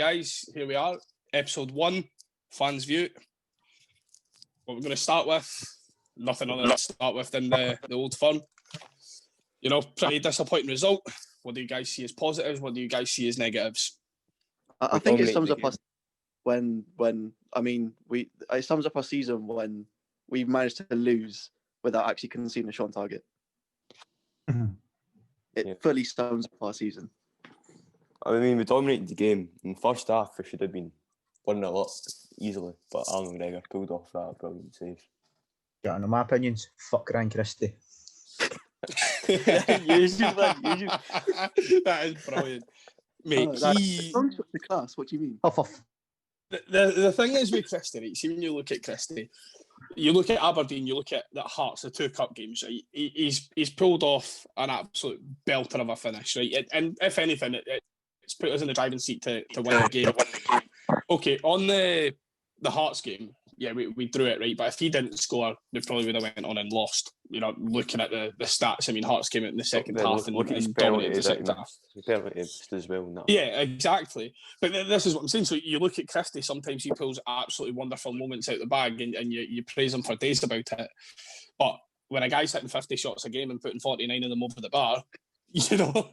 guys, here we are, episode 1, Fans View. What we're going to start with, nothing other to start with than the old firm. You know, pretty disappointing result. What do you guys see as positives? What do you guys see as negatives? I think it sums up us it sums up our season when we managed to lose without actually conceding a shot on target. It fully sums up our season. I mean, we dominated the game. In the first half, we should have been 1-0 up easily, but Alan McGregor pulled off that brilliant save. Yeah, in my opinions, fuck Ryan Christie. Usually. That is brilliant. Mate, the class, what do you mean? The thing is with Christie, right? See, when you look at Christie, you look at Aberdeen, you look at Hearts, the 2 cup games, right? He's pulled off an absolute belter of a finish, right? And if anything, it's put us in the driving seat to win the game. Okay, on the Hearts game, yeah, we drew it, right? But if he didn't score, we probably would have went on and lost. You know, looking at the stats, I mean, Hearts came out in the second half and dominated the second half. As well. Yeah, exactly. But this is what I'm saying. So you look at Christie, sometimes he pulls absolutely wonderful moments out the bag and you praise him for days about it. But when a guy's hitting 50 shots a game and putting 49 of them over the bar, you know,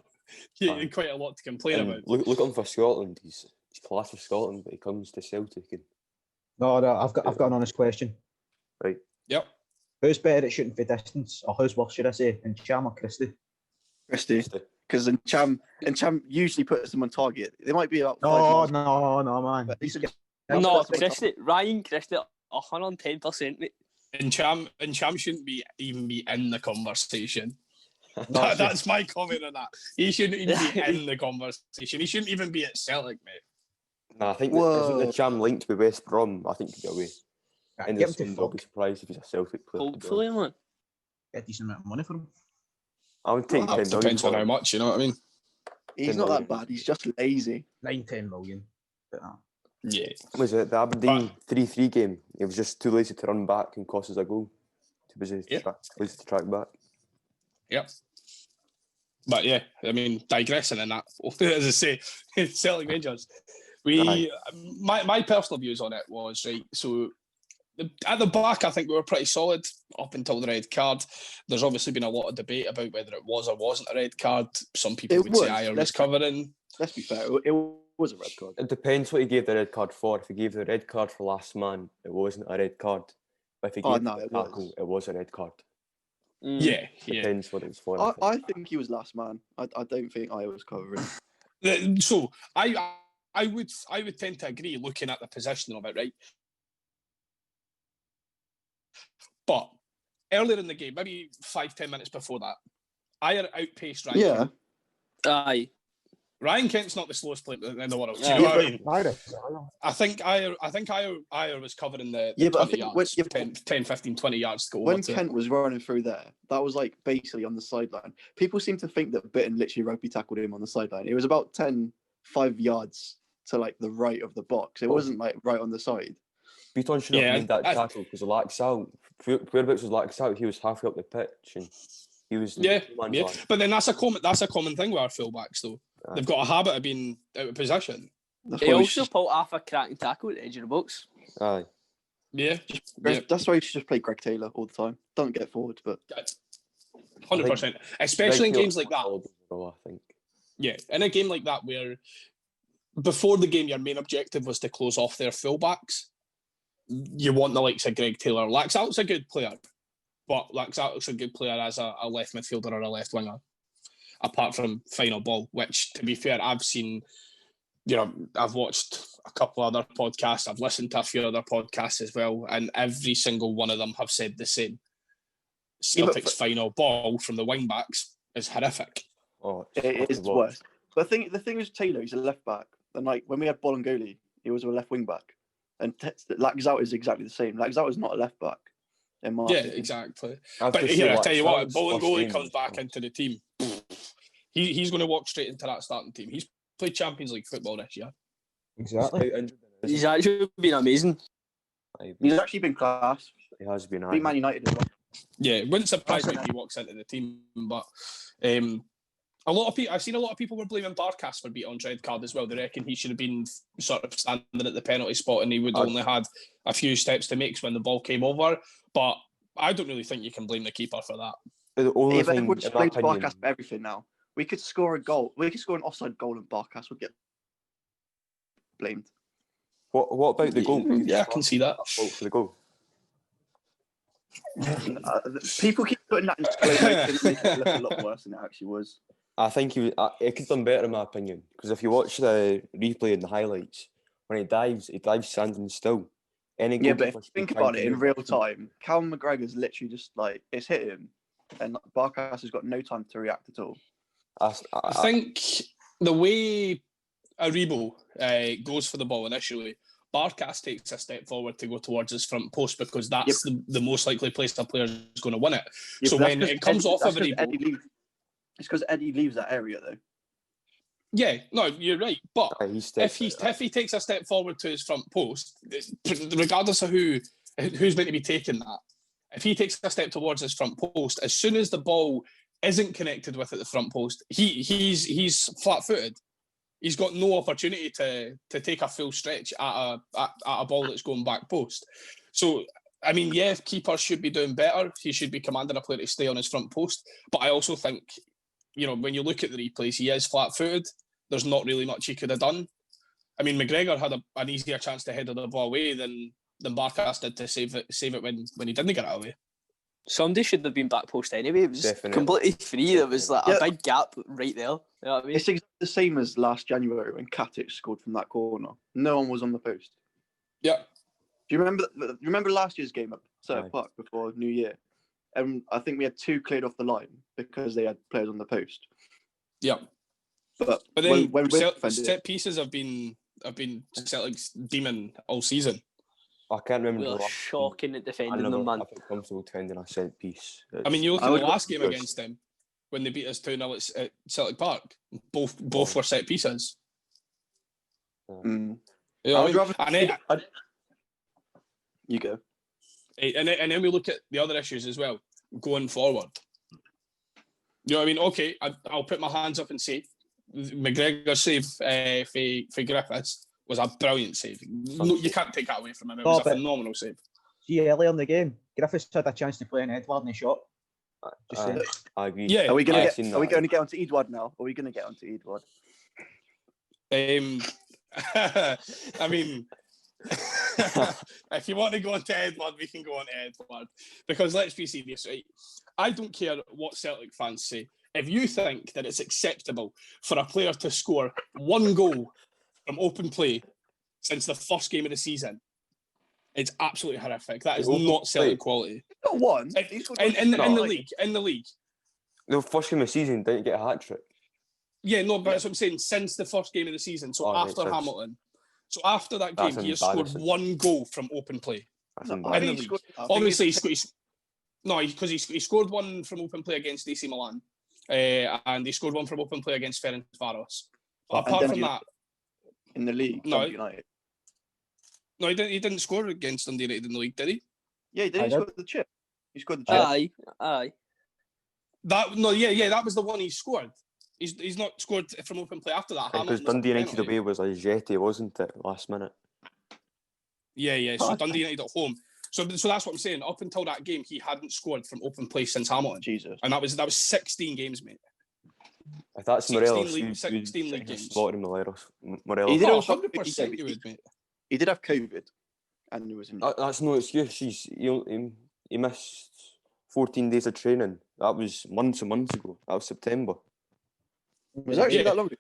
you quite a lot to complain about. Look at him for Scotland. He's class for Scotland, but he comes to Celtic. No, I've got an honest question. Right. Yep. Who's better at shooting for distance, or who's worse, should I say, Cham or Christie? Christie. Because Cham usually puts them on target. They might be about No, man. Christie, Ryan Christie, 110%. Mate. And Cham shouldn't even be in the conversation. That's my comment on that. He shouldn't even be in the conversation. He shouldn't even be at Celtic, mate. No, I think the Cham linked with West Brom, I think he'd get away. And I'll be surprised if he's a Celtic player. Hopefully, man. Get a decent amount of money for him. I would take 10 million. Depends on how much, you know what I mean? He's not that bad. He's just lazy. 9-10 million. Yeah. Was it the Aberdeen 3-3 game? He was just too lazy to run back and cost us a goal. Too busy to track back. Yep. But yeah, I mean, digressing in that, as I say, Celtic Rangers. My personal views on it was, right, so at the back, I think we were pretty solid up until the red card. There's obviously been a lot of debate about whether it was or wasn't a red card. Some people would say Ayer was covering. Let's be fair, it was a red card. It depends what he gave the red card for. If he gave the red card for last man, it wasn't a red card. But if he gave the tackle, it was a red card. Yeah. Depends what it was for. I think he was last man. I don't think I was covering. So I would tend to agree looking at the position of it, right? But earlier in the game, maybe 5-10 minutes before that, Ayer outpaced Ryan. Yeah. Aye. Ryan Kent's not the slowest player in the world. Do you know what I mean? I think Ayer was covering the 20 yards, 10, 15, 20 yards to go. When Kent was running through there, that was like basically on the sideline. People seem to think that Bitton literally rugby tackled him on the sideline. It was about 5 yards to like the right of the box. It wasn't like right on the side. Beaton should have made that tackle because Laxalt, whereabouts was Laxalt? He was halfway up the pitch and he was But then that's a common thing with our fullbacks though. They've got a habit of being out of position. He also pulled off a cracking tackle at the edge of the box. Aye. Yeah. That's why you should just play Greg Taylor all the time. Don't get forward, but 100%. Especially in games like that. I think. Yeah, in a game like that where before the game your main objective was to close off their fullbacks, you want the likes of Greg Taylor. Laxalt's a good player, but Laxalt's a good player as a left midfielder or a left winger. Apart from final ball, which, to be fair, I've seen, you know, I've watched a couple other podcasts, I've listened to a few other podcasts as well, and every single one of them have said the same. Celtic's final ball from the wing backs is horrific. Oh, it is worse. But the thing is, Taylor, he's a left back, and like when we had Bolingoli, he was a left wing back, and Laxalt is exactly the same. Laxalt is not a left back. Exactly. But here, I tell you what, Bolingoli comes back into the team. He's going to walk straight into that starting team. He's played Champions League football this year. Exactly. He's actually been amazing. He's actually been class. He has been. Man United as well. Yeah, it wouldn't surprise me if he walks into the team, but I've seen a lot of people were blaming Barkas for being on red card as well. They reckon he should have been sort of standing at the penalty spot and he would only had a few steps to make when the ball came over. But I don't really think you can blame the keeper for that. The only But thing, everyone in just my blames opinion, Barkas for everything now. We could score a goal. We could score an offside goal and Barkas would get blamed. what about the goal? Yeah, I can see that. Fault for the goal. People keep putting that in slow motion and making it look a lot worse than it actually was. I think he could have done better in my opinion. Because if you watch the replay and the highlights, when he dives standing still. Any Yeah, but if goalkeeper you should be think trying about to it in move real his feet. time, Callum McGregor's literally just like, it's hit him, and Barkas has got no time to react at all. I think the way Aribo goes for the ball initially, Barkas takes a step forward to go towards his front post because that's the most likely place a player is going to win it. Yeah, so when it comes off of Aribo... It's because Eddie leaves that area, though. Yeah, no, you're right. But if he takes a step forward to his front post, regardless of who's meant to be taking that, if he takes a step towards his front post, as soon as the ball isn't connected with at the front post, he's flat-footed. He's got no opportunity to take a full stretch at a ball that's going back post. So, I mean, yeah, keepers should be doing better. He should be commanding a player to stay on his front post. But I also think, you know, when you look at the replays, he is flat-footed. There's not really much he could have done. I mean, McGregor had an easier chance to header the ball away than Barkas did to save it when he didn't get it away. Somebody should have been back post anyway. It was Definitely. completely free. There was like a big gap right there. You know what I mean? It's exactly the same as last January when Katic scored from that corner. No one was on the post. Yeah. Do you remember last year's game at Selhurst Aye. Park before New Year? I think we had 2 cleared off the line because they had players on the post. Yeah. But then when set pieces have been Celtic's demon all season. I can't remember We the were last shocking at I defending never them, man. I felt comfortable defending a set piece. I mean, you look I at the would- last game Yes. against them when they beat us 2-0 at Celtic Park. Both were set pieces. Mm. You know I what would rather. I mean? You go. And then we look at the other issues as well going forward. You know what I mean? Okay, I'll put my hands up and say McGregor's save for Griffiths was a brilliant save. No, you can't take that away from him. It was a phenomenal save. See, earlier in the game, Griffiths had a chance to play in Edward and he shot. Just saying. I agree. Yeah. Are we going I've to seen get onto Edward now? Are we going to get onto Edward? I mean, if you want to go on to Edward, we can go on to Edward. Because let's be serious, right? I don't care what Celtic fans say. If you think that it's acceptable for a player to score one goal from open play since the first game of the season, it's absolutely horrific. That is not Celtic quality. Not one. In the league. The first game of the season didn't get a hat trick. Yeah, no, but that's what I'm saying. Since the first game of the season, so after Hamilton. So after that game, he has scored one goal from open play. That's No, embarrassing. in the league. Obviously, he scored one from open play against AC Milan, and he scored one from open play against Ferencváros. But apart from that, in the league, No. United. no, he didn't score against Dundee United in the league, did he? Yeah, he did. I He did. scored the chip. He scored the chip. Aye. That was the one he scored. He's not scored from open play after that. Because Hamilton was a Dundee United penalty. away was a jetty, wasn't it? Last minute. Yeah. So Dundee United at home. So that's what I'm saying. Up until that game, he hadn't scored from open play since Hamilton, Jesus. and that was 16 games, mate. If that's 16 Morelos, league- 16 league games. slaughtering Morelos. He did Oh, also- 100% you would, mate. He did have COVID, and he was in. That's no excuse. He missed 14 days of training. That was months and months ago. That was September. Was it actually Yeah. that long ago?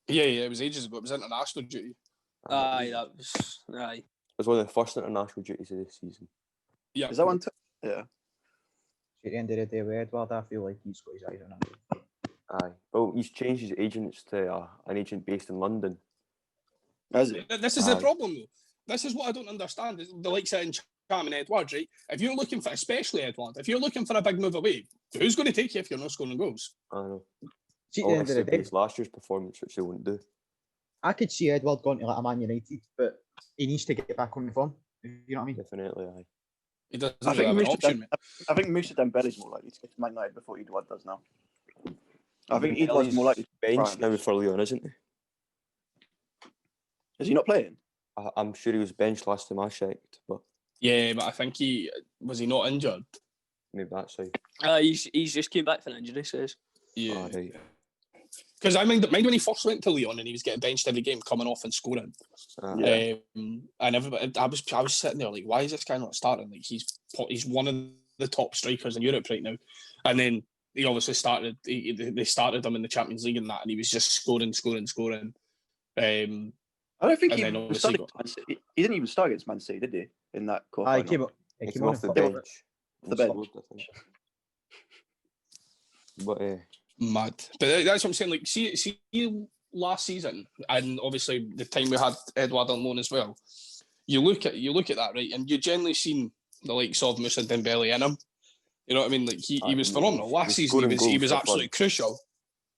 Yeah, it was ages ago. It was international duty. Aye, that was. Aye. It was one of the first international duties of this season. Yeah. Is that one? Yeah. At the end of the day, with Edward, I feel like he's got his eyes on him. Aye. Well, he's changed his agents to an agent based in London. Has it? This is the Aye. problem, though. This is what I don't understand. Is the likes of Cham and Edward, right? If you're looking for, especially Edward, if you're looking for a big move away, who's going to take you if you're not scoring goals? I know. See, at the end of the Obviously, day, it's last year's performance, which they won't do. I could see Edward going to like a Man United, but he needs to get back on the form. You know what I mean? Definitely, aye. He doesn't I really think have an Musa option, mate. I think Musa Dembele's more likely to get to Man United before Edward does now. I think Dembele's Edouard's more likely to bench France. now for Leon, isn't he? Is he not playing? I'm sure he was benched last time I checked, but Yeah, but I think he not injured. maybe that's how. He's just came back from injury, says. Yeah. Oh, right. Because I mind when he first went to Leon and he was getting benched every game, coming off and scoring. Yeah. And everybody, I was sitting there like, why is this guy not starting? Like he's one of the top strikers in Europe right now. And then he obviously started. They started him in the Champions League and that, and he was just scoring. I don't think And he then was obviously starting against Man City. He didn't even start against Man City, did he? In that quarter. He came He came came on off the and bench. The and bench. scored, I think. But mad. But that's what I'm saying. Like, see last season, and obviously the time we had Edouard on loan as well. You look at that, right, and you generally seen the likes of Moussa Dembele in him. You know what I mean? Like he was phenomenal last season. He was absolutely crucial.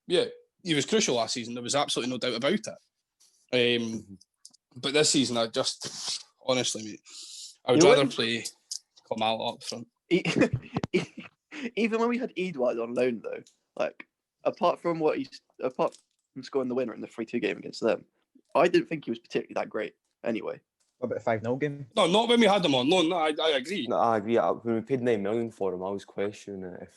Yeah, he was crucial last season. There was absolutely no doubt about it. But this season, I just honestly, mate, I would rather play Kamala up front. Even when we had Edouard on loan, though, like apart from scoring the winner in the 3-2 game against them, I didn't think he was particularly that great. Anyway, What about the 5-0 game? No, not when we had him on loan. No, I agree. no, I agree. When we paid 9 million for him, I was questioning it if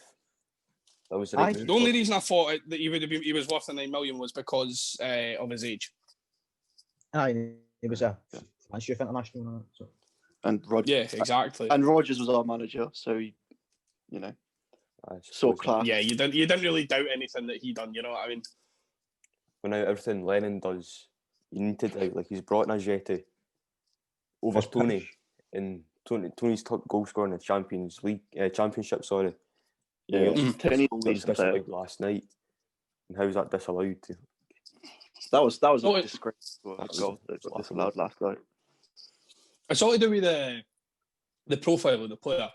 that was the right move The only for him. reason I thought that he was worth the 9 million was because of his age. He was a France Youth International. So. and Rogers. Yeah, exactly. And Rogers was our manager, so I saw suppose class. Yeah, you didn't really doubt anything that he done. You know what I mean? When now everything Lennon does, you need to doubt. Like he's brought in Ajeti over First Tony, pitch. and Tony's top goal scorer in the Championship. Sorry. Yeah, Tony He was disallowed last night. And how was that disallowed? That was Oh, a disgraceful goal that was disallowed last night. It's all to do with the profile of the player.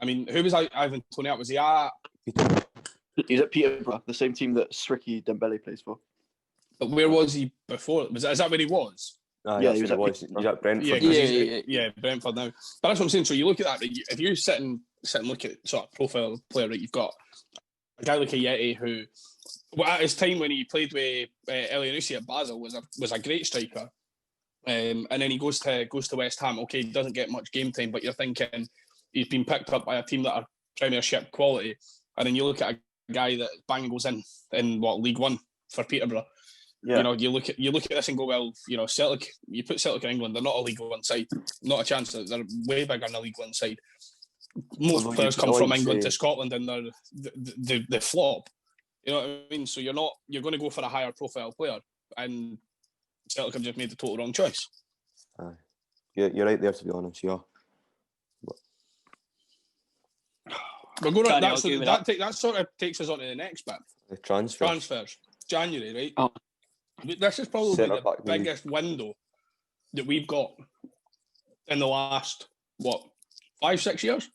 I mean, who was Ivan Toney at? Was he at? He's at Peterborough, the same team that Sricky Dembele plays for. But where was he before? Is that where he was? Yeah, he was He's at Brentford. Yeah, now. 'cause he's Brentford now. But that's what I'm saying. So you look at that. Right? If you sit and look at sort of profile of the player, right, you've got a guy like Ajeti who, at his time when he played with Elyounoussi at Basel, was a great striker. And then he goes to West Ham. Okay, he doesn't get much game time, but you're thinking he's been picked up by a team that are Premiership quality. And then you look at a guy that bang goes in League One for Peterborough. Yeah. You know, you look at this and go, well, you know, Celtic. You put Celtic in England, they're not a League One side. Not a chance. They're way bigger than a League One side. Most players come from England to Scotland and they flop. You know what I mean? So you're going to go for a higher profile player, and Celtic have just made the total wrong choice. You're right there, to be honest. Yeah. We're going on, that sort of takes us on to the next bit. The transfers. January, right? Oh. This is probably Centre the back biggest window that we've got in the last 5-6 years.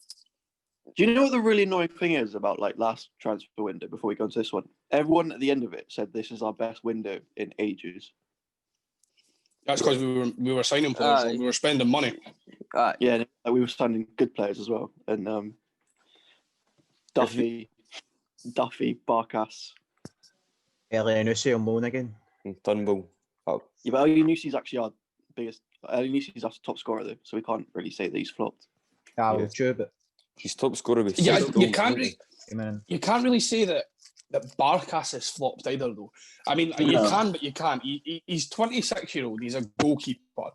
Do you know what the really annoying thing is about like last transfer window before we go into this one? Everyone at the end of it said this is our best window in ages. That's because we were signing players, we were spending money. Yeah, we were signing good players as well. And Duffy, Barkas. Elyounoussi on loan again. And Turnbull. Yeah, but Elyounoussi is actually our biggest. Elyounoussi is our top scorer though, so we can't really say that he's flopped. Well, true, but He's top scorer with Yeah, 6 you goals. can't really say that Barkas has flopped either, though. I mean, you can, but you can't. He's 26-year-old. He's a goalkeeper.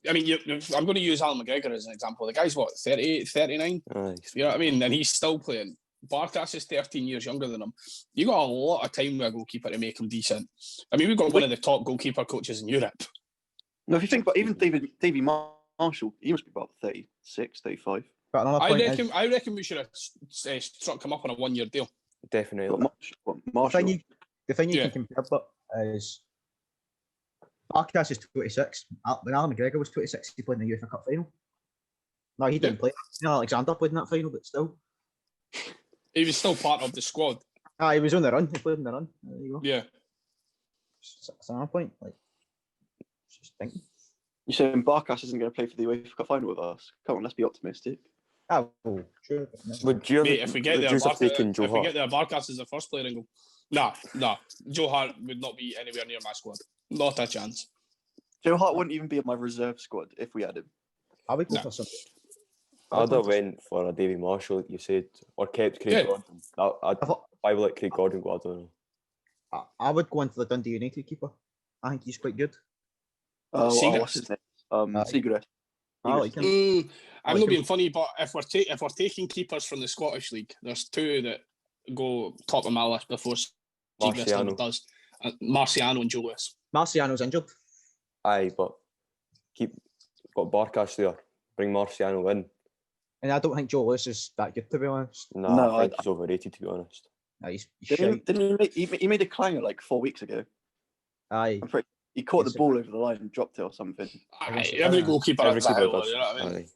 I mean, I'm going to use Alan McGregor as an example. The guy's 38, 39? Aye. You know what I mean? And he's still playing. Barkas is 13 years younger than him. You got a lot of time with a goalkeeper to make him decent. I mean, we've got one of the top goalkeeper coaches in Europe. No, if you think about even Davy Marshall, he must be about 36, 35. but another point I reckon we should have struck him up on a 1-year deal. Definitely. Marshall. the thing you can compare but is Barkas is 26. When Alan McGregor was 26, he played in the UEFA Cup final. No, he didn't play. Alexander played in that final, but still. He was still part of the squad. He was on the run. He played in the run. There you go. Yeah. That's another point. Like, just thinking. You're saying Barkas isn't going to play for the UEFA Cup final with us? Come on, let's be optimistic. Oh, sure. Would you Mate, if we get there, Barkas Barkas is the first player in goal. Nah. Joe Hart would not be anywhere near my squad. Not a chance. Joe Hart wouldn't even be in my reserve squad if we had him. I would go No. for something. I'd have went for a Davy Marshall, like you said, or kept Craig Gordon. If I would let Craig Gordon go, I don't know. I would go into the Dundee United keeper. I think he's quite good. What's his name? Seagrass. I like him. I'm not being funny, but if we're taking keepers from the Scottish League, there's two that go top of my list before Seagrass does. Marciano and Joe Lewis. Marciano's injured. Aye, but got Barkas there. Bring Marciano in. And I don't think Joe Lewis is that good, to be honest. No, I think he's overrated, to be honest. Nah, he's Didn't he make a clanger like 4 weeks ago? Aye. He caught the ball over the line and dropped it or something. Every goalkeeper Every has a keeper howler, does. you know what I mean? Aye.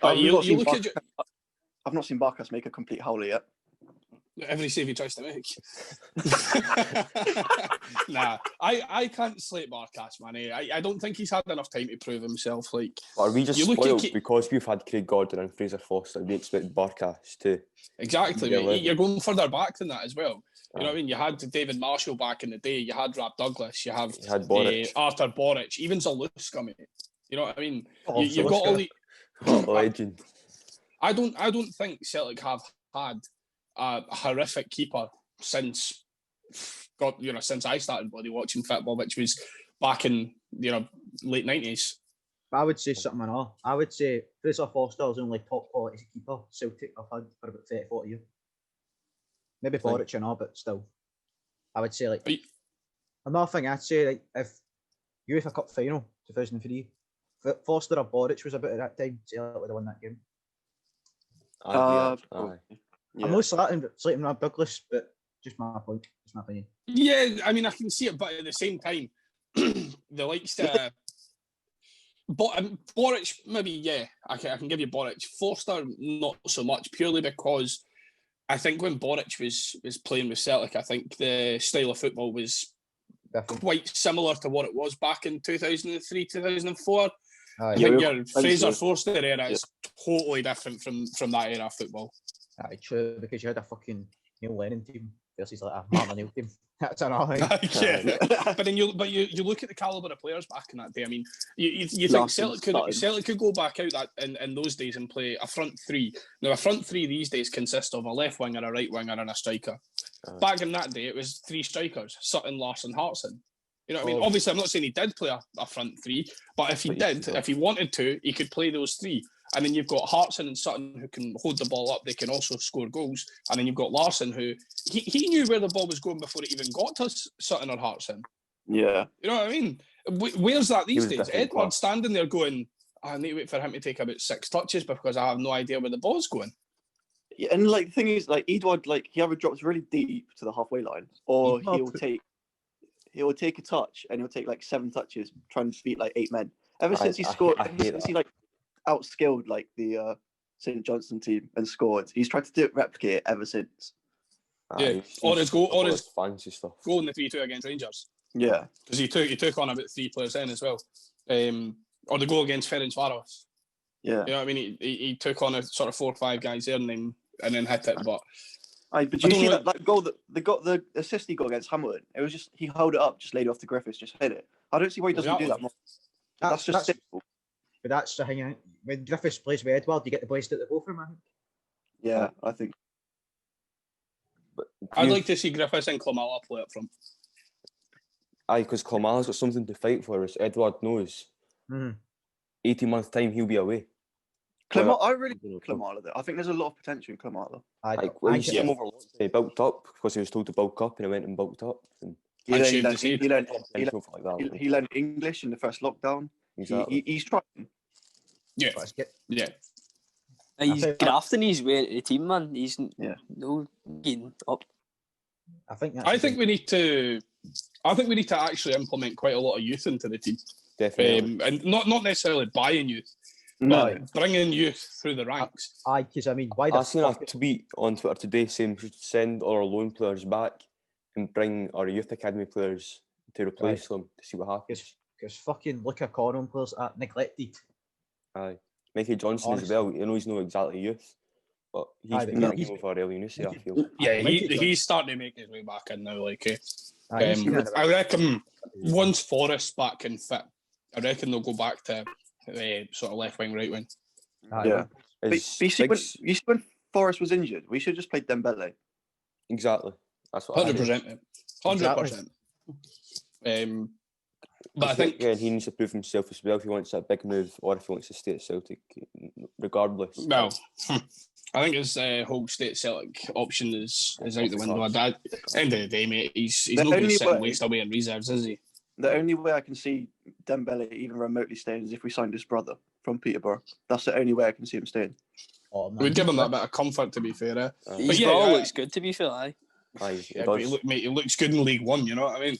But you look at I've not seen Barkas make a complete howler yet. every save he tries to make. Nah, I can't slate Barkas, man. I don't think he's had enough time to prove himself. Like, Are we just you look spoiled at because we've had Craig Gordon and Fraser Foster? We expect Barkas to exactly, Yeah, mate. level. You're going further back than that as well. You know what I mean? You had David Marshall back in the day. You had Rab Douglas. You had Boric. Arthur Boric. Even Zaluska, mate. You know what I mean? Oh, You've got all the. legend. I don't think Celtic have had a horrific keeper since since I started bloody watching football, which was back in late 90s. I would say something on all. I would say Fraser Foster is the only top quality keeper Celtic have had for about 30-40 years. Maybe Boric and all, but still. I would say another thing I'd say, like, if UEFA Cup final 2003, Foster or Boric was about at that time, Celtic would have won that game. Aye. Yeah. Uh, I'm not slating Rab Douglas, but just my point. Just my opinion. Yeah, I mean, I can see it, but at the same time, the likes to. Boric, maybe, yeah, I can give you Boric. Forster, not so much, purely because I think when Boric was playing with Celtic, I think the style of football was quite similar to what it was back in 2003, 2004. I think your Fraser Forster era is totally different from that era of football. Aye, true, because you had a fucking Neil Lennon team versus like a Martin O'Neill team. That's another thing. But then you look at the calibre of players back in that day. I mean, you think Celtic could go back out that in those days and play a front three. Now, a front three these days consists of a left winger, a right winger, and a striker. Back in that day, it was three strikers: Sutton, Larsson, Hartson. You know what I mean? Obviously, I'm not saying he did play a front three, but if he wanted to, he could play those three. And then you've got Hartson and Sutton who can hold the ball up. They can also score goals. And then you've got Larsson who he knew where the ball was going before it even got to Sutton or Hartson. Yeah. You know what I mean? Where's that these days? Edward's standing there going, I need to wait for him to take about 6 touches because I have no idea where the ball's going. Yeah, and like the thing is, like Edward, like he either drops really deep to the halfway line, or he'll take a touch and he'll take like 7 touches trying to beat like 8 men. Ever since he scored, he like outskilled like the St. Johnstone team and scored. He's tried to replicate it ever since. Yeah, or his fancy stuff. Goal in the 3-2 against Rangers. Yeah, because he took on about 3 players then as well. Or the goal against Ferencvaros. Yeah, you know what I mean. He took on a sort of 4 or 5 guys there and then hit it. But but you see that goal that the assist he got against Hamilton? It was just he held it up, just laid it off to Griffiths, just hit it. I don't see why he doesn't do that more. That's simple. But that's the thing. When Griffiths plays with Edward, you get the boys to the ball for him, I think. Yeah, I think. But I'd like to see Griffiths and Klamala play up front. Aye, because Klamala's got something to fight for, as Edward knows. 18 months' time, he'll be away. Klamala, I really like Klamala though. I think there's a lot of potential in Klamala. You see him over he built up because he was told to bulk up and he went and bulked up. And he learned English in the first lockdown. Exactly. He's trying. Yeah. He's grafting his way into the team, man. He's no getting up. I think we need to actually implement quite a lot of youth into the team. Definitely. And not necessarily buying youth, but bringing youth through the ranks. Because I mean, why the I seen a tweet on Twitter today saying we should send all our loan players back and bring our youth academy players to replace them to see what happens. Because fucking look at Coron players are neglected. Aye. Mickey Johnson as well. You know he's not exactly youth. But he's Aye, been but getting over early in I feel. Yeah, Might take he's starting to make his way back in now. Like, He's been in I reckon a- once Forrest back can fit, I reckon they'll go back to sort of left wing, right wing. Aye, Yeah. But Is you see, Biggs- when Forrest was injured, we should just play Dembele. exactly. That's what I 100%. 100%. But I think again, he needs to prove himself as well if he wants that big move or if he wants to stay at Celtic, regardless. well, I think his whole state Celtic option is out the window. At the end of the day, mate, he's The not going to only sit and way- waste away in reserves, is he? The only way I can see Dembele even remotely staying is if we signed his brother from Peterborough. That's the only way I can see him staying. Oh, man, We'd give him he's that bit of comfort, to be fair. His yeah, ball yeah. looks good, to be fair. Aye. Aye, he Yeah, but does. he looks good in League One, you know what I mean?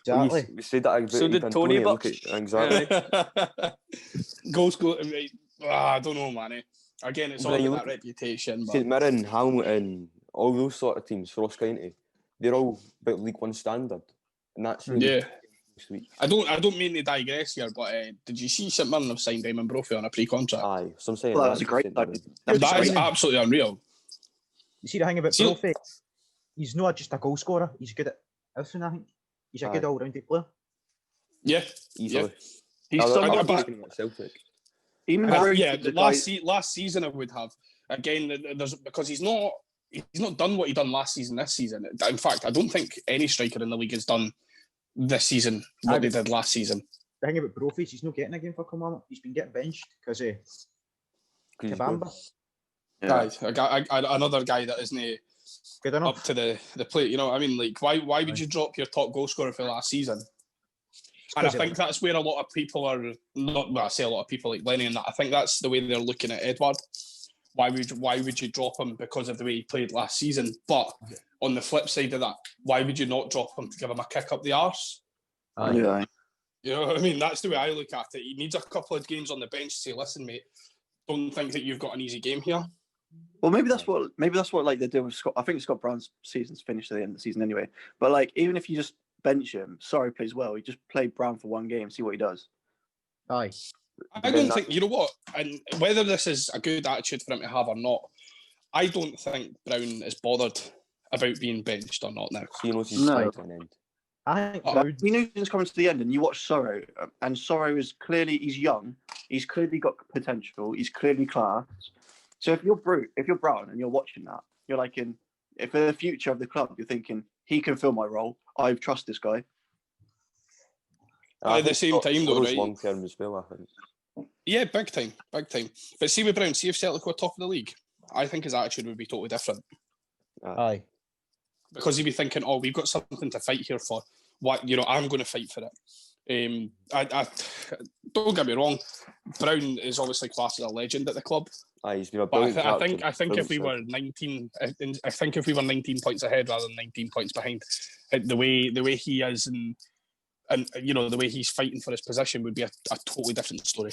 Exactly. We said that about So did even Tony look Bucks. at- exactly. Goals go. I don't know, man. Again, it's But all then you about that look reputation. St But Mirren, Hamilton, all those sort of teams, Ross County, they're all about League One standard, and that's really yeah, this week. I don't mean to digress here, but did you see St Mirren have signed Damon Brophy on a pre-contract? Aye, so I'm saying Well, that was a for great St Mirren. signing. That is absolutely unreal. You see the thing about See- Brophy? He's not just a goal scorer. He's good at everything, I think. He's a good Aye. all-rounded player. Yeah, Easily. He's I someone love but- looking at Celtic. even yeah. Bruce, the guy- Last season I would have again. There's because he's not done what he done last season. This season, in fact, I don't think any striker in the league has done this season what Aye, they but- did last season. The thing about Brophy is he's not getting a game for Kilmarnock. He's been getting benched because of 'Cause he's Kabamba. good. Aye, another guy that isn't Good enough. up to the plate. You know what I mean? Like, why would you drop your top goal scorer for last season? And I Because think that's where a lot of people are not. Well, I say a lot of people like Lenny and that. I think that's the way they're looking at Edward. Why would you drop him because of the way he played last season? But on the flip side of that, why would you not drop him to give him a kick up the arse? Aye. Yeah. You know what I mean? That's the way I look at it. He needs a couple of games on the bench to say, "Listen, mate, don't think that you've got an easy game here." Well, maybe that's what like they do with Scott. I think Scott Brown's season's finished at the end of the season anyway. But like, even if you just bench him, sorry plays well. You just play Brown for one game, see what he does. Aye. I don't think, you know what, and whether this is a good attitude for him to have or not, I don't think Brown is bothered about being benched or not now. He knows he's No. coming to an end. I think Oh, Brown. You know, he's coming to the end, and you watch Sorrow, and Sorrow is clearly he's young. He's clearly got potential. He's clearly class. So if you're Brown and you're watching that, you're like if for the future of the club, you're thinking he can fill my role. I trust this guy. At the same time, though, right? Long term as well, I think. Yeah, big time. But see with Brown, see if Celtic were top of the league, I think his attitude would be totally different. Aye. Because he'd be thinking, "Oh, we've got something to fight here for. What, you know, I'm going to fight for it." I don't get me wrong, Brown is obviously classed as a legend at the club. Aye, he's been a But brilliant I think if we captain, were 19, I think if we were 19 points ahead rather than 19 points behind, the way he is and you know the way he's fighting for his position would be a totally different story.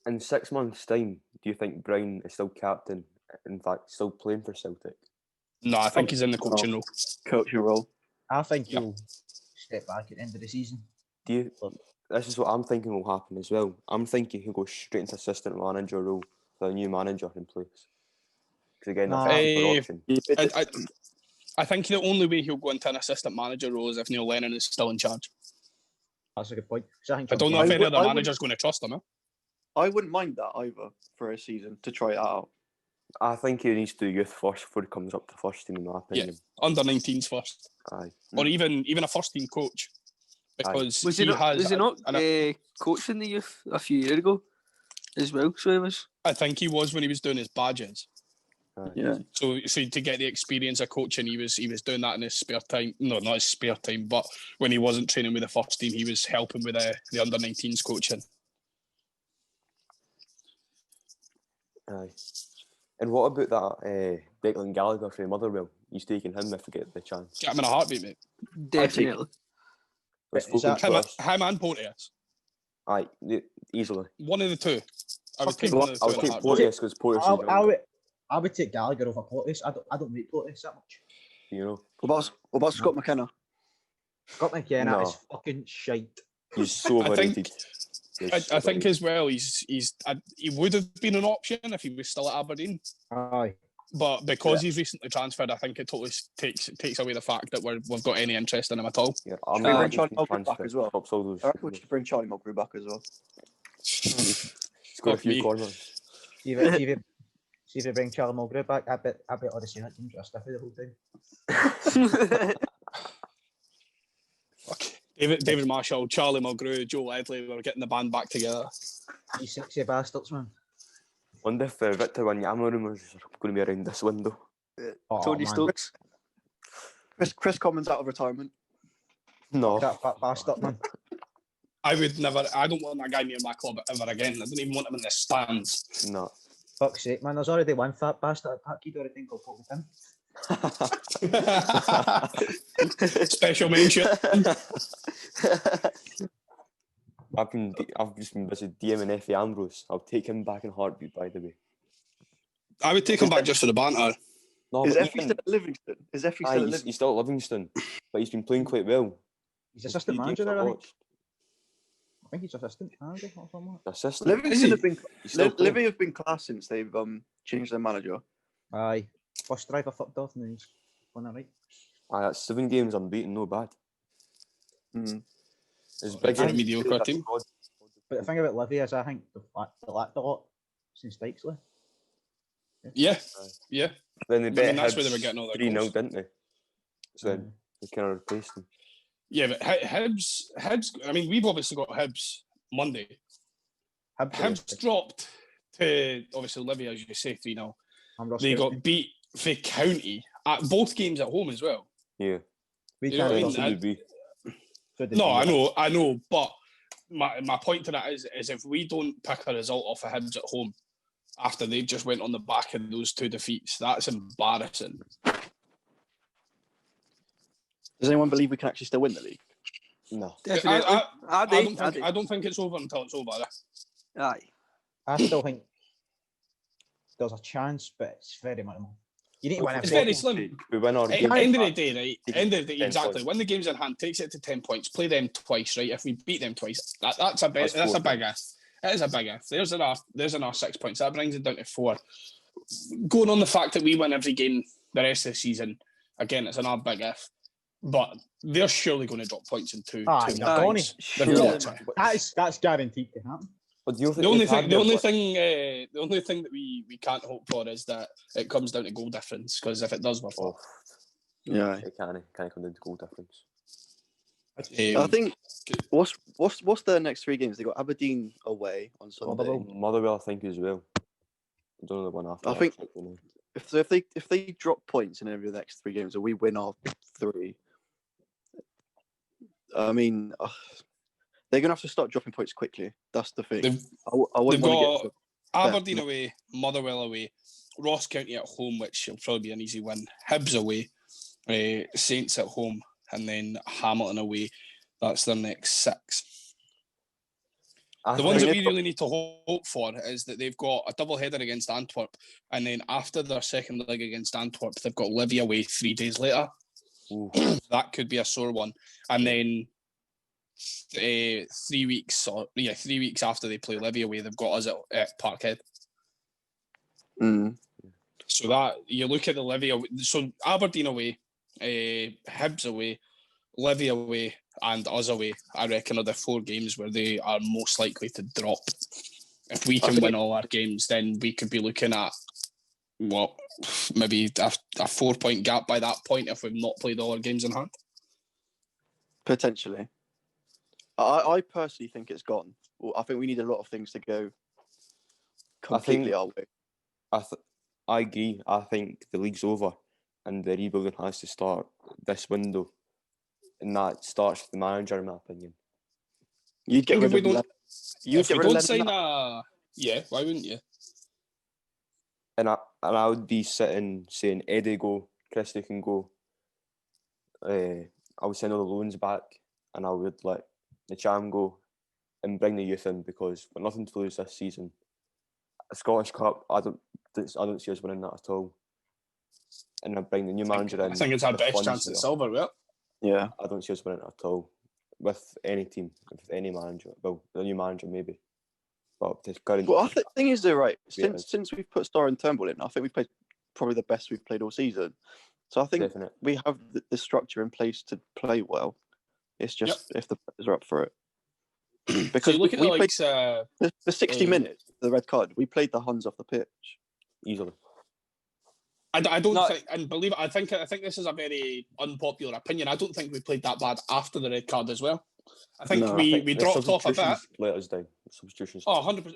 In 6 months' time, do you think Brown is still captain? In fact, still playing for Celtic? No, I think he's in the coaching role. Coaching role. I think Yeah. he'll step back at the end of the season. Do you? This is what I'm thinking will happen as well. I'm thinking he'll go straight into assistant manager role with a new manager in place. Because again, that's a cheaper option. I think the only way he'll go into an assistant manager role is if Neil Lennon is still in charge. That's a good point. 'Cause think I don't know I if any would- other I would- manager's going to trust him. I wouldn't mind that either for a season to try it out. I think he needs to do youth first before he comes up to first team, in my opinion. Under 19s first, Aye. or even a first team coach, because Was he he not, has. coaching the youth a few years ago as well? So he was. I think he was when he was doing his badges. Aye. Yeah. So to get the experience of coaching, he was doing that in his spare time. No, not his spare time, but when he wasn't training with the first team, he was helping with the under 19s coaching. Aye. And what about that Declan Gallagher from Motherwell? He's taking him if we get the chance. Get him in a heartbeat, mate. Definitely. Let's Is focus that- first. Him and Porteous. Aye, easily. One of the two. I would Okay, take one of the I'll two in a take heartbeat. Porteous because Porteous is I younger, would take Gallagher over Portis. I don't rate Portis that much. you know. What about Scott McKenna? Scott McKenna No. is fucking shite. He's so I think- overrated. I think as well, he would have been an option if he was still at Aberdeen. Aye. but because he's recently transferred, I think it totally takes away the fact that we've got any interest in him at all. Yeah, Should we bring Charlie Mulgrew back as well? I reckon we should bring Charlie Mulgrew back as well. Scored a few corners. See if you bring Charlie Mulgrew back, I bet all the Senate teams are stiffy the whole time. Okay. David Marshall, Charlie Mulgrew, Joe Ledley, we're getting the band back together. You sexy bastards, man. Wonder if Victor Wanyama rumours are going to be around this window. Tony Stokes. Chris Commons out of retirement. No. That bastard, man. I don't want that guy near my club ever again. I don't even want him in the stands. No. Fuck's sake, man. There's already one fat bastard at Parkhead or I think I'll put with him. Special mention. I've just been busy DMing Effie Ambrose. I'll take him back in a heartbeat, by the way. I would take him back just for the banter. No, is Effie still at Livingston? He's still at Livingston, but he's been playing quite well. He's assistant manager there, I think. I think he's assistant manager or something. Assistant? Livy have been class since they've changed their manager. Aye. First driver fucked off and then he's won that right. Aye, that's 7 games unbeaten, no bad. It's big for a mediocre team. But the thing about Livy is I think they lacked a lot since Dykesley. Yeah. Then they that's where they were getting all their 3-0, goals. didn't they? So then they kind of replaced them. Yeah, but Hibs, I mean, we've obviously got Hibs Monday. Hibs dropped to, obviously, Livy, as you say, 3-0. They got beat for County at both games at home as well. Yeah. You know what I mean? No, I know, but my point to that is if we don't pick a result off of Hibs at home after they've just went on the back of those 2 defeats, that's embarrassing. Does anyone believe we can actually still win the league? No. Definitely. I don't think it's over until it's over. Aye. I still think there's a chance, but it's very minimal. You need to win It's very slim. We win our game. End of the day, right? End of the day, 10 exactly. points. When the game's in hand, takes it to 10 points. Play them twice, right? If we beat them twice, that's a big if. It is a big if. There's another 6 points. That brings it down to 4. Going on the fact that we win every game the rest of the season, again, it's another big if. But they're surely going to drop points in 2 Aye, more games. That's guaranteed to happen. But the only thing that we can't hope for is that it comes down to goal difference, because if it does, we're fucked. Yeah, it can come down to goal difference. I think what's their next 3 games? They got Aberdeen away on Sunday. Motherwell, I think, as well. I don't know the one after. I think if they drop points in every of the next 3 games, or we win our 3, I mean, they're gonna have to start dropping points quickly. That's the thing. They've got Aberdeen away, Motherwell away, Ross County at home, which will probably be an easy win. Hibs away, Saints at home, and then Hamilton away. That's their next 6. The ones that we really need to hope for is that they've got a double header against Antwerp, and then after their second leg against Antwerp, they've got Livy away 3 days later. That could be a sore one. And then 3 weeks after they play Livy away, they've got us at Parkhead. So that you look at the Livy away, so Aberdeen away, Hibs away, Livy away, and us away, I reckon are the 4 games where they are most likely to drop. If we can win all our games, then we could be looking at maybe a 4-point gap by that point if we've not played all our games in hand. Potentially. I personally think it's gone. Well, I think we need a lot of things to go completely our way. I agree. I think the league's over and the rebuilding has to start this window. And that starts with the manager, in my opinion. You'd get rid of Lennon. Yeah, why wouldn't you? And I would be sitting saying Eddie go, Christie can go. I would send all the loans back, and I would let the Cham go and bring the youth in, because we've nothing to lose this season. A Scottish Cup, I don't see us winning that at all. And I bring the new manager in. I think it's our best chance at silver, right? Yeah. I don't see us winning it at all with any team, with any manager. Well, the new manager maybe. But the current. Well, I think the thing is, though, right? Since we've put Starr and Turnbull in, I think we've played probably the best we've played all season. So I think Definite. we have the structure in place to play well. It's just if the players are up for it. Because so you look at we the likes, played for 60 minutes, the red card, we played the Huns off the pitch. Easily. I don't think, and believe it, I think this is a very unpopular opinion. I don't think we played that bad after the red card as well. I think we dropped off a bit. Let us down. Substitutions. Oh, 100%.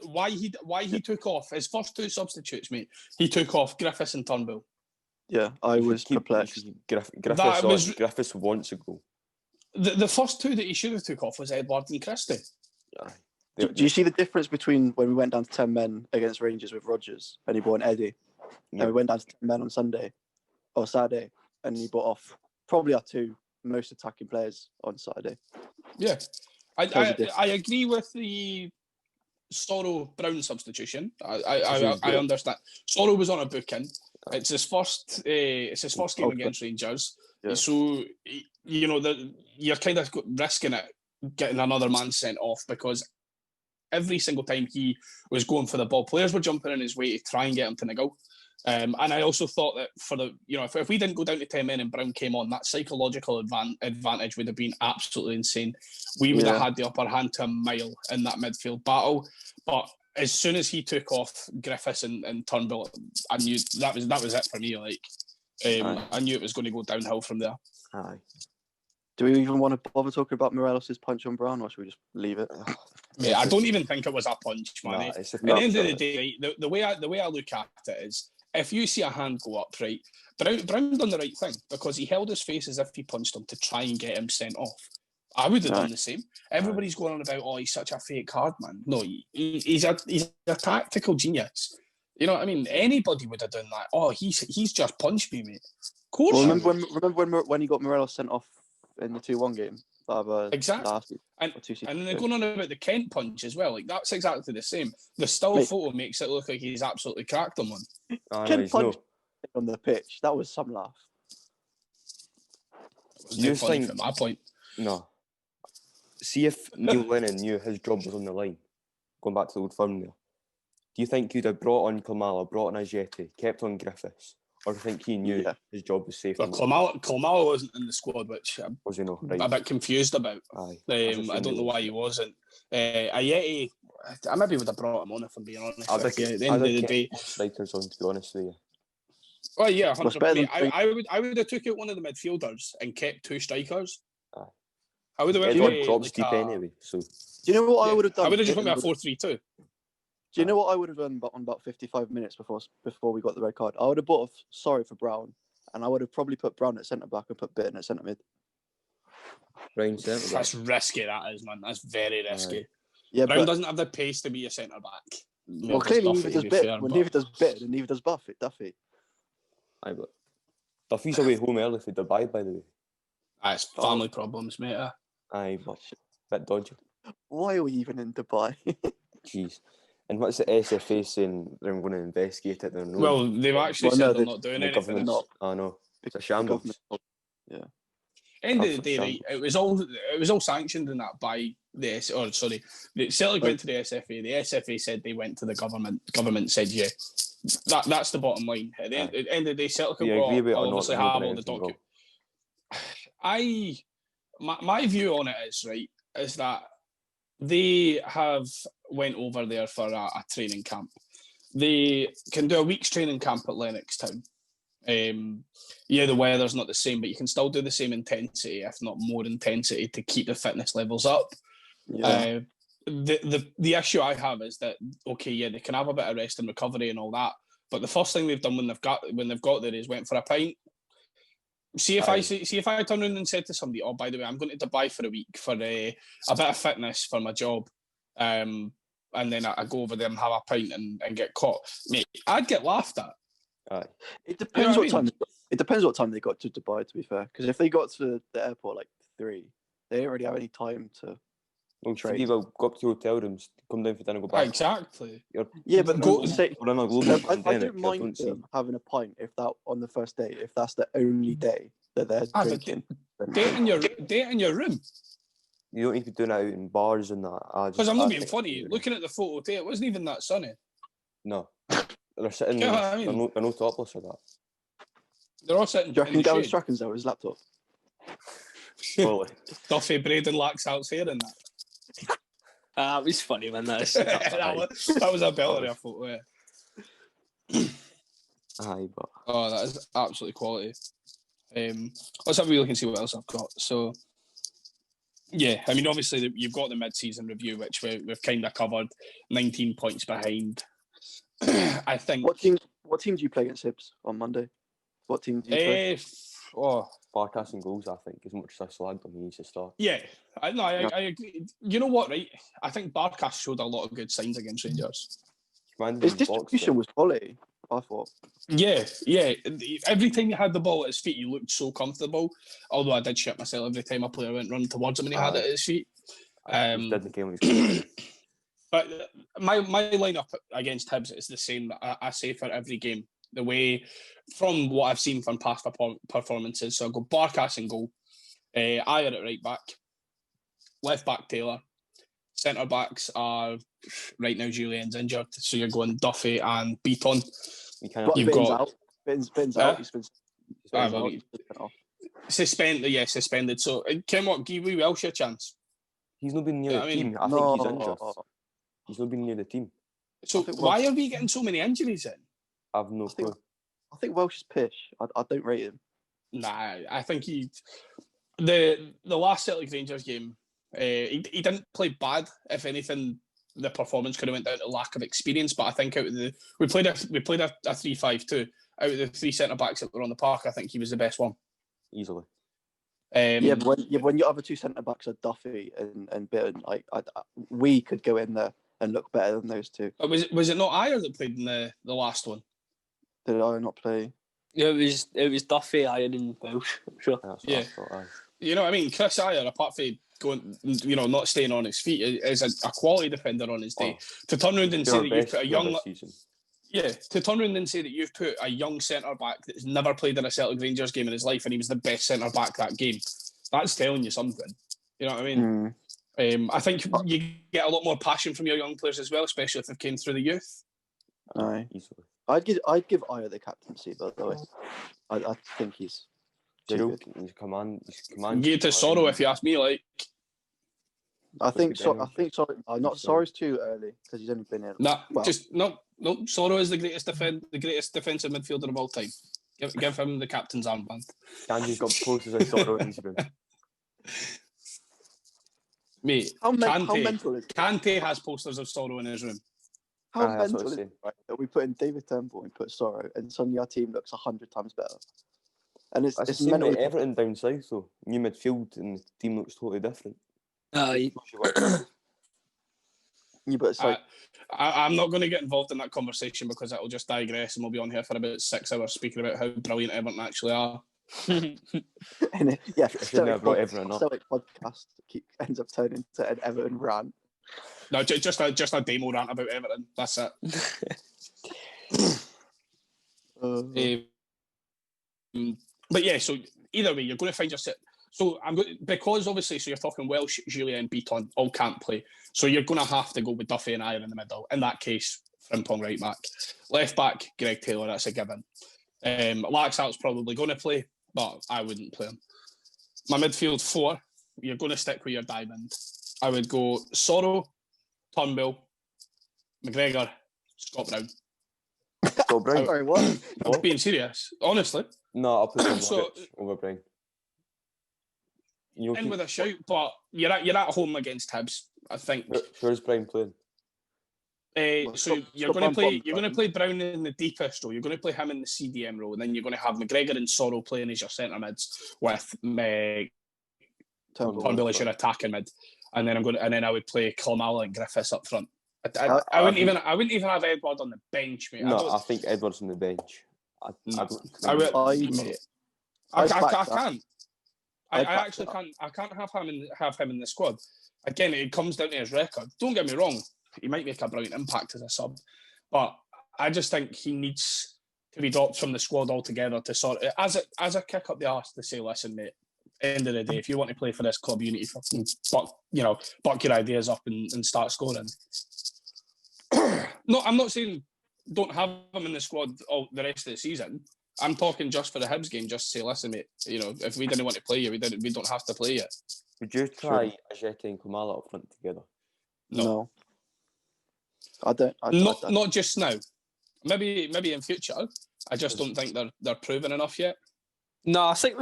Why he took off his first two substitutes, mate? He took off Griffiths and Turnbull. Yeah, I was perplexed. Griffiths wants a goal. The first two that he should have took off was Edward and Christie. Do you see the difference between when we went down to 10 men against Rangers with Rodgers and he brought in Eddie, and we went down to 10 men on Sunday or Saturday, and he brought off probably our two most attacking players on Saturday? Yeah, I agree with the Sorrow Brown substitution. I understand. Sorrow was on a booking. It's his first. It's his first game against Rangers. Yeah. So you're kind of risking it, getting another man sent off, because every single time he was going for the ball, players were jumping in his way to try and get him to niggle. And I also thought that for the if we didn't go down to 10 men and Brown came on, that psychological advantage would have been absolutely insane. We would have had the upper hand to a mile in that midfield battle. But as soon as he took off Griffiths and Turnbull, I knew that was it for me. Like I knew it was going to go downhill from there. Aye. Do we even want to bother talking about Morelos' punch on Brown, or should we just leave it? Yeah, I don't even think it was a punch, man. At the end of the day, the way I look at it is, if you see a hand go up, right, Brown done the right thing, because he held his face as if he punched him to try and get him sent off. I would have done the same. Everybody's going on about, he's such a fake card, man. No, he's a tactical genius. You know what I mean? Anybody would have done that. Oh, he's just punched me, mate. Of course. Well, remember when he got Morelos sent off in the 2-1 game? Exactly. And then they're going on about the Kent punch as well. Like, that's exactly the same. The still photo makes it look like he's absolutely cracked him one. Kent punch on the pitch. That was some laugh. It was no funny from my point. No. See if Neil Lennon knew his job was on the line, going back to the old firm there. Do you think he'd have brought on Klimala, brought on Ajeti, kept on Griffiths? Or do you think he knew his job was safe? Well, Klimala wasn't in the squad, which I'm a bit confused about. I don't know why he wasn't. Ajeti, I maybe would have brought him on, if I'm being honest. At the end of the day, strikers on, to be honest with you. Oh yeah, 100%. I would have took out one of the midfielders and kept two strikers. I would have went Edward drops deep anyway. So do you know what I would have done? I would have just went with a 4-3-2. Do you know what I would have done on about 55 minutes before we got the red card? I would have bought sorry for Brown, and I would have probably put Brown at centre back and put Bitton at centre mid. That's risky. That is, man. That's very risky. Yeah, Brown doesn't have the pace to be a centre back. Well, clearly neither does Bitton. Neither does Bitton, and neither does Duffy. Aye, but Duffy's away home early for Dubai, by the way. It's family problems, mate. Aye, but a bit dodgy. Why are we even in Dubai? Jeez. And what's the SFA saying? They're going to investigate it. Well, they've actually said they're not doing anything. I know. It's a shambles. Yeah. End of the day, right, it was all sanctioned in that by the Celtic went to the SFA. The SFA said they went to the government. Government said yeah. That's the bottom line. At the end of the day, Celtic will obviously have all the documents. My view on it is that they have went over there for a training camp. They can do a week's training camp at Lennox Town. The weather's not the same, but you can still do the same intensity, if not more intensity, to keep the fitness levels up. Yeah. The issue I have is that they can have a bit of rest and recovery and all that, but the first thing they've done when they've got there is went for a pint. See if I turn around and said to somebody, oh, by the way, I'm going to Dubai for a week for a bit of fitness for my job, and then I go over there and have a pint and get caught, mate, I'd get laughed at. It depends what time. It depends what time they got to Dubai. To be fair, because if they got to the airport like 3, they didn't really have any time to. Well, go up to hotel rooms, come down for dinner, go back. Exactly. But I don't mind them having a pint if that on the first day, if that's the only day that they're drinking. Date in your room. You don't need to be doing it out in bars and that. Because I'm not being funny. Looking at the photo today, it wasn't even that sunny. No. They're sitting. You know what I mean? They're no topless or that. They're all sitting. Do you reckon in the Darren shade. Strachan's there with his laptop? Probably. Duffy, Braden, Laxalt's hair in that. That was funny, man. That that was a belter, I thought. Yeah. Aye, but Oh, that is absolutely quality. Let's have a look and see what else I've got. So, yeah, I mean, obviously you've got the mid-season review, which we've kind of covered. 19 points behind. I think. What team do you play against Hibs on Monday? What team do you play? Barkas and goals, I think, as much as I slagged him, he needs to start. Yeah, I agree. You know what, right? I think Barkas showed a lot of good signs against Rangers. His distribution was quality, I thought. Yeah. Every time he had the ball at his feet, he looked so comfortable. Although I did shit myself every time a player went running towards him and he had it at his feet. He did the game. But my lineup against Hibs is the same that I say for every game. The way, from what I've seen from past performances, so I go Barkas in goal, Ayer at right back, left back Taylor, centre backs are right now Julian's injured, so you're going Duffy and Beaton. You've got Ben's out. He's been suspended. So Ken, what give we Welsh a chance? He's not been near the team. I think he's injured. He's not been near the team. So why are we getting so many injuries in? I've no clue. I think Welsh is pish. I don't rate him. Nah, I think the last Celtic Rangers game, he didn't play bad. If anything, the performance could have went down to lack of experience. But I think we played a 3-5-2. Out of the three centre backs that were on the park, I think he was the best one. Easily. But when your other two centre backs are Duffy and Bitton, we could go in there and look better than those two. Was it not Ayer that played in the last one? Did I not play? Yeah, it was Duffy, Ayer, and Welsh. I'm sure. Yeah. You know what I mean? Chris Ayer, apart from going, not staying on his feet, is a quality defender on his day. To turn around and say that you've put a young. Yeah, to turn around and say that you've put a young centre back that's never played in a Celtic Rangers game in his life, and he was the best centre back that game. That's telling you something. You know what I mean? I think you get a lot more passion from your young players as well, especially if they've came through the youth. Aye, easily. I'd give Ayer the captaincy, by the way. I think he's too good. He's command. Give it to Sorrow if you ask me. Like, I think Sorrow. Sorrow's too early because he's only been here. No. Sorrow is the greatest defensive midfielder of all time. Give him the captain's armband. Kanji's got posters of Sorrow in his room. Mate, how mental is it? Kante has posters of Sorrow in his room. How mental is it, right, that we put in David Temple and put Sorrow, and suddenly our team looks 100 times better? And it's mental. Everton down south though. New midfield and the team looks totally different. Yeah, but it's like I'm not going to get involved in that conversation because it'll just digress and we'll be on here for about 6 hours speaking about how brilliant Everton actually are. And Stoic podcast ends up turning into an Everton rant. No, just a demo rant about Everton. That's it. But yeah, so either way, you're going to find yourself. So because obviously, so you're talking Welsh, Julia, and Beaton all can't play. So you're going to have to go with Duffy and Ayer in the middle. In that case, Frimpong right back, left back, Greg Taylor. That's a given. Laxalt's probably going to play, but I wouldn't play him. My midfield 4, you're going to stick with your diamond. I would go Sorrow, Turnbull, McGregor, Scott Brown. Scott Brown? Sorry, what? I'm being serious, honestly. No, I'll put him over Brown. In with a shout, but you're at home against Hibs, I think. Where's Brown playing? So you're going to play Brown in the deepest role. You're going to play him in the CDM role, and then you're going to have McGregor and Sorrow playing as your centre mids with Turnbull as your attacking mid, and then I would play Kilmala and Griffiths up front. I wouldn't even have Edward on the bench, mate. No, I think Edward's on the bench. I can't. I actually can't. I can't have him in the squad. Again, it comes down to his record. Don't get me wrong; he might make a brilliant impact as a sub, but I just think he needs to be dropped from the squad altogether to sort it as a kick up the arse to say, listen, mate. End of the day, if you want to play for this club, you need to fucking buck your ideas up and start scoring. No, I'm not saying don't have him in the squad all the rest of the season. I'm talking just for the Hibs game. Just say, listen, mate. If we didn't want to play you, we don't have to play you. Would you try Ajeti and Kamala up front together? No. I don't. Not just now. Maybe in future. I just don't think they're proven enough yet. No, I think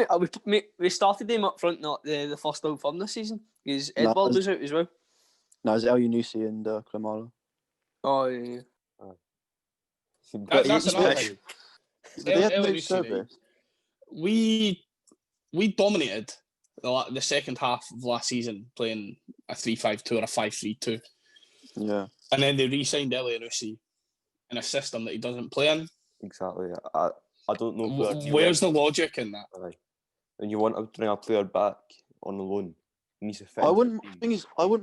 we started them up front, not the first Old Firm this season. Because Edward was out as well. No, it's El Yunusi and Klamala. Oh, yeah. That's another thing. They had no service. We dominated the second half of last season playing a 3-5-2 or a 5-3-2. Yeah. And then they re-signed Elyounoussi in a system that he doesn't play in. Exactly. I don't know. Where's the logic in that? When you want to bring a player back on the loan, he needs to fit. I wouldn't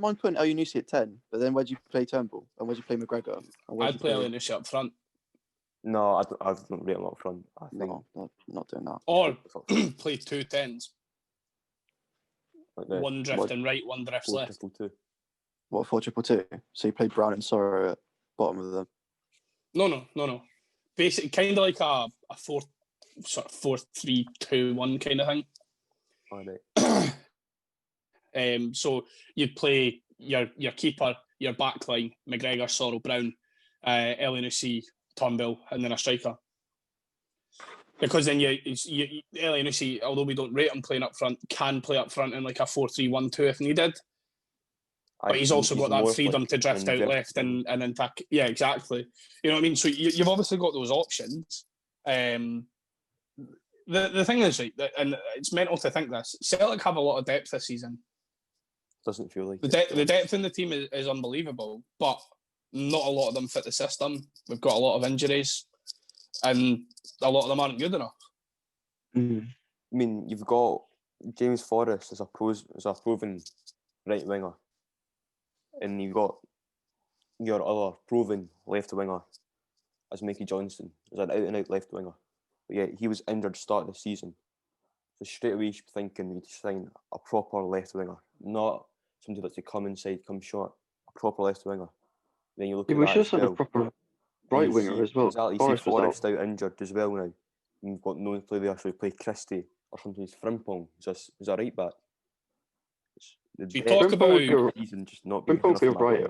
mind putting El Yunusi at 10, but then where'd you play Turnbull and where'd you play McGregor? I'd play Elyounoussi up front. No, I don't rate him up front. I think not doing that. Or play 2 10s. Like one drifting right, one drifts left. 4-2-2. What, 4-2-2? So you played Brown and Sorrow at bottom of the... No. Basically, kind of like a 4-3-2-1 kind of thing. Oh, right. So you'd play your keeper, your backline, McGregor, Sorrow, Brown, Elyounoussi, Turnbull, and then a striker. Because then Elyounoussi, although we don't rate him playing up front, can play up front in like a 4-3-1-2 if needed. But he's also got that freedom to drift out left and attack. Yeah, exactly. You know what I mean? So you've obviously got those options. The thing is, right, and it's mental to think this, Celtic have a lot of depth this season. Doesn't feel like the depth in the team is unbelievable, but not a lot of them fit the system. We've got a lot of injuries, and a lot of them aren't good enough. Mm. I mean, you've got James Forrest as a proven right winger, and you've got your other proven left winger as Mickey Johnson, as an out-and-out left winger. But yeah, he was injured start of the season. So straight away you should be thinking we need to sign a proper left winger, not somebody that's to come inside, come short, a proper left winger. Then you look at we that should as sign well. a proper right winger as well. Exactly, you see Forrest out injured as well now. You've got no one to play there, so you play Christie or sometimes Frimpong as a right back. You talk about season just not Frimpong will be right.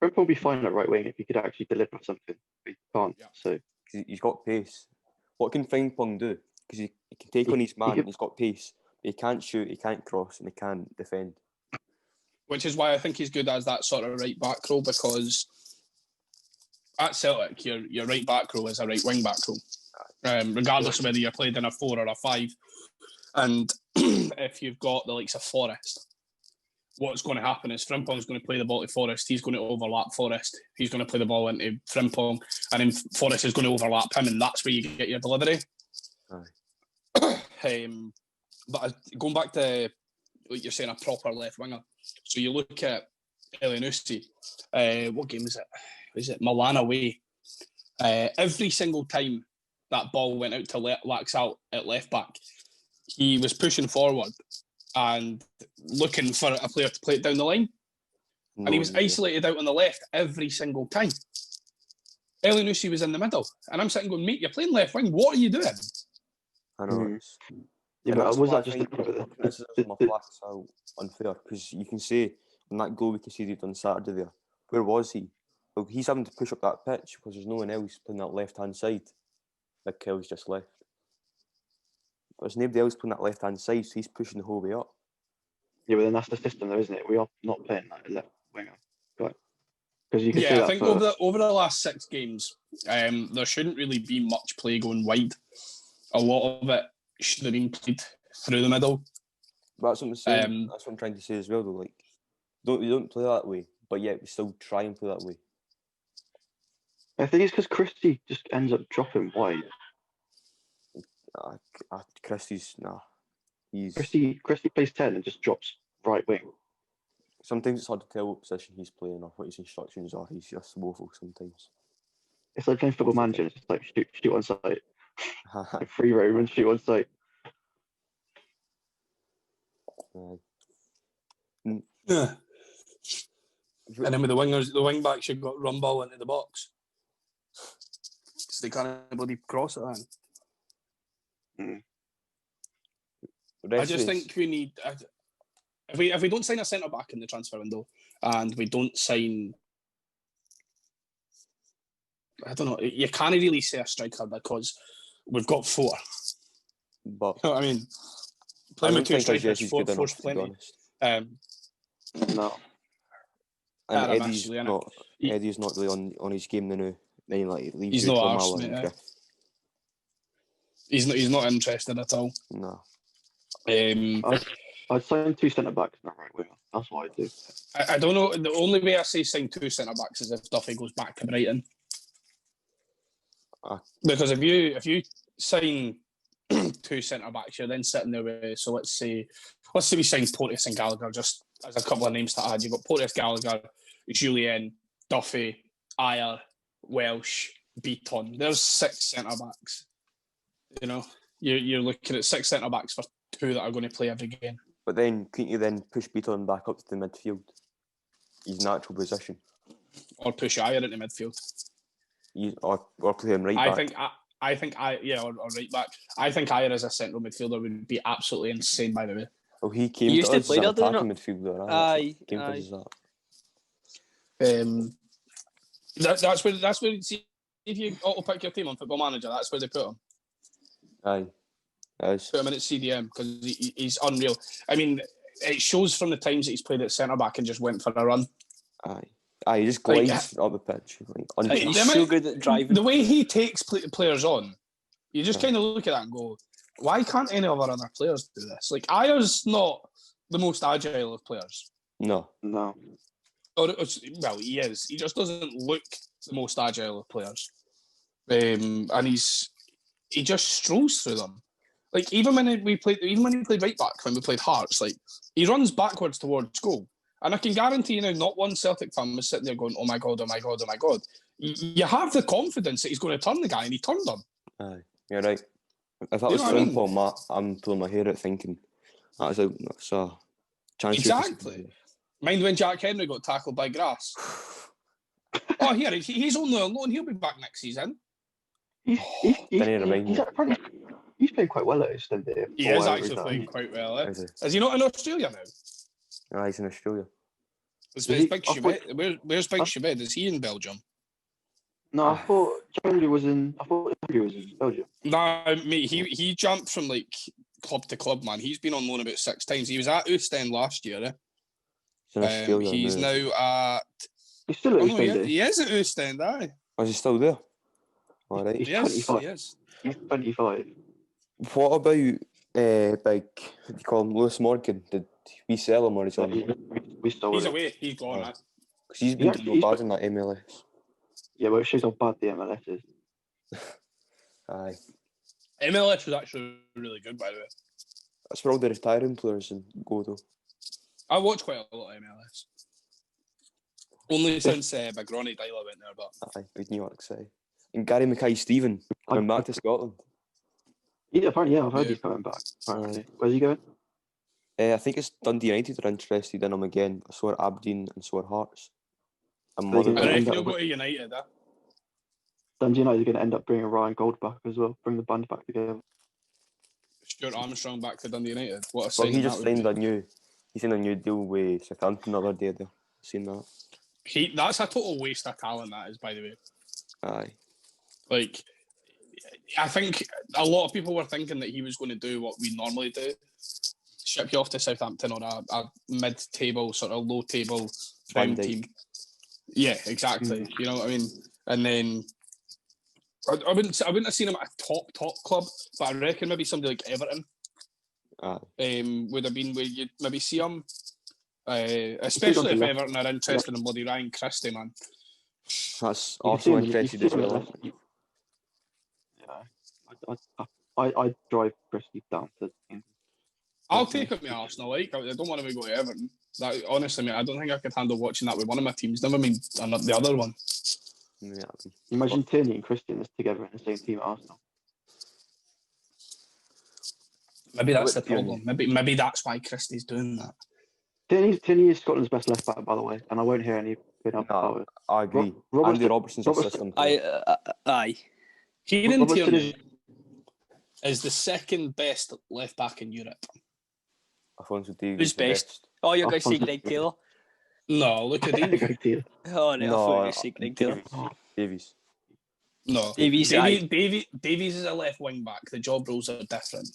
Frimpong will be fine at right wing if he could actually deliver something. But he can't. Yeah. So he's got pace. What can Frimpong do? Because he can take on his man and he's got pace. But he can't shoot, he can't cross, and he can't defend. Which is why I think he's good as that sort of right back row, because at Celtic, your right back row is a right wing back row, regardless of whether you're played in a 4 or a 5. And if you've got the likes of Forrest, what's going to happen is Frimpong's going to play the ball to Forrest. He's going to overlap Forrest. He's going to play the ball into Frimpong, and then Forrest is going to overlap him, and that's where you get your delivery. But going back to what you're saying, a proper left winger. So you look at Elyounoussi. What game is it? Is it Milan away? Every single time that ball went out to Laxalt at left back, he was pushing forward and looking for a player to play it down the line. And he was isolated out on the left every single time. Elyounoussi was in the middle. And I'm sitting going, mate, you're playing left wing. What are you doing? I know. Yeah, but was that just criticism of Laxalt unfair? Because you can say, on that goal we conceded on Saturday there, where was he? Well, he's having to push up that pitch because there's no one else playing that left-hand side. Like Kelly's just left. But there's nobody else playing that left-hand side, so he's pushing the whole way up. Yeah, but then that's the system though, isn't it? We are not playing that left winger. Right. Because you can say I that think over the last 6 games, there shouldn't really be much play going wide. A lot of it should have been played through the middle. But that's what I'm saying. That's what I'm trying to say as well, though. Like, we don't play that way, but yet we still try and play that way. I think it's because Christie just ends up dropping wide. Christie's Christie plays 10 and just drops right wing. Sometimes it's hard to tell what position he's playing or what his instructions are. He's just woeful sometimes. It's like playing Football Manager. It's just like shoot on sight. Free roam and shoot on sight. Yeah. And then with the wing backs, you've got run ball into the box. They can't bloody cross it. I just think we need if we don't sign a centre back in the transfer window and we don't sign, I don't know, you can't really say a striker because we've got 4. But You know what I mean? I Playing don't with 2 think strikers, Jesse's good enough, four's to be plenty. honest. No. And Yeah, Eddie's actually, not. Eddie's not really on his game now. Then like leaves He's you not to arse, Mala mate, and eh? Griff. He's not interested at all. No. I'd sign 2 centre backs in the right winger. That's what I'd do. I don't know. The only way I say sign 2 centre backs is if Duffy goes back to Brighton. Because if you sign 2 centre backs, you're then sitting there with, so let's say we sign Porteous and Gallagher, just as a couple of names to add. You've got Porteous, Gallagher, Julien, Duffy, Ayer, Welsh, Beaton. There's 6 centre backs. You know, you're looking at 6 centre backs for 2 that are going to play every game. But then couldn't you then push Beaton back up to the midfield? His natural position. Or push Ayer into midfield. Or play him right back. I think or right back. I think Ayer as a central midfielder would be absolutely insane, by the way. Well, he came He used to to us play as an there, didn't attacking midfielder. Aye, Came to us aye. as that. That's where see, if you auto pick your team on Football Manager, that's where they put him. Aye. Put him in at CDM because he's unreal. I mean, it shows from the times that he's played at centre back and just went for a run. Aye, he just glides up the pitch. He's so good at driving. The way he takes players on, you just kind of look at that and go, why can't any of our other players do this? Like, Ayer's not the most agile of players. No. Well, he is. He just doesn't look the most agile of players. And he just strolls through them. Like, even when he played right back, when we played Hearts, like, he runs backwards towards goal. And I can guarantee you now, not one Celtic fan was sitting there going, oh my God, oh my God, oh my God. You have the confidence that he's going to turn the guy, and he turned him. Aye, you're right. If that was Frimpong, I'm pulling my hair out thinking, that's a chance. Exactly. Mind when Jack Henry got tackled by grass? Oh, here, he's only on loan. He'll be back next season. He's playing quite well at Iceland. He is actually playing quite well. Is he not in Australia now? No, he's in Australia. Where's Big Shabed? Is he in Belgium? No, I thought Henry was in Belgium. No, mate, he jumped from like club to club, man. He's been on loan about 6 times. He was at Ostend last year. He's in Australia. He's now at. He's still at Ostend. He is at Ostend, aye. Oh, is he still there? All right. He's 25. He is. He's 25. What about big? What do you call him? Lewis Morgan? Did we sell him or is he? We stole He's it. away. He's gone. Because he's been doing bad in that MLS. Yeah, well, it shows how bad the MLS is. Aye. MLS was actually really good, by the way. That's where all the retiring players go though. I watch quite a lot of MLS. Only since Big Ronnie Dyla went there, but Aye, with New York City. And Gary Mackay-Steven coming back to Scotland. Yeah, apparently, I've heard he's coming back. Apparently. Where's he going? I think it's Dundee United are interested in him again. I saw Aberdeen and saw Hearts. And I reckon he'll go to United. Dundee United are going to end up bringing Ryan Gold back as well. Bring the band back together. Stuart Armstrong back to Dundee United. What a well, signing he just that would signed be. he signed a new deal with Southampton the other day. There, seen that? That's a total waste of talent. That is, by the way. Aye. Like, I think a lot of people were thinking that he was going to do what we normally do, ship you off to Southampton or a mid-table, sort of low-table prem team. Yeah, exactly. You know what I mean? And then I wouldn't have seen him at a top club, but I reckon maybe somebody like Everton would have been where you'd maybe see him. Especially if Everton are interested in bloody Ryan Christie, man. That's also interested as well. Yeah, I drive Christie down to. I'll take it with Arsenal. Like, I don't want him to go to Everton. Honestly, mate, I don't think I could handle watching that with one of my teams. Never mind the other one. Yeah. Imagine Tierney and Christian together in the same team at Arsenal. Maybe that's the problem. Maybe that's why Christie's doing that. Tierney is Scotland's best left back, by the way, and I won't hear any about it. I agree. Andy Robertson's a system player. Aye. Kieran Robertson Tierney is the second best left back in Europe. Alphonso Davies Who's is the best? Oh, you're going to say Alphonso Greg Taylor? No, look at Davies. Greg Taylor. Oh, no, I thought you were No, going to say Greg Taylor. Davies. No, Davies, Davies is a left wing back. The job roles are different.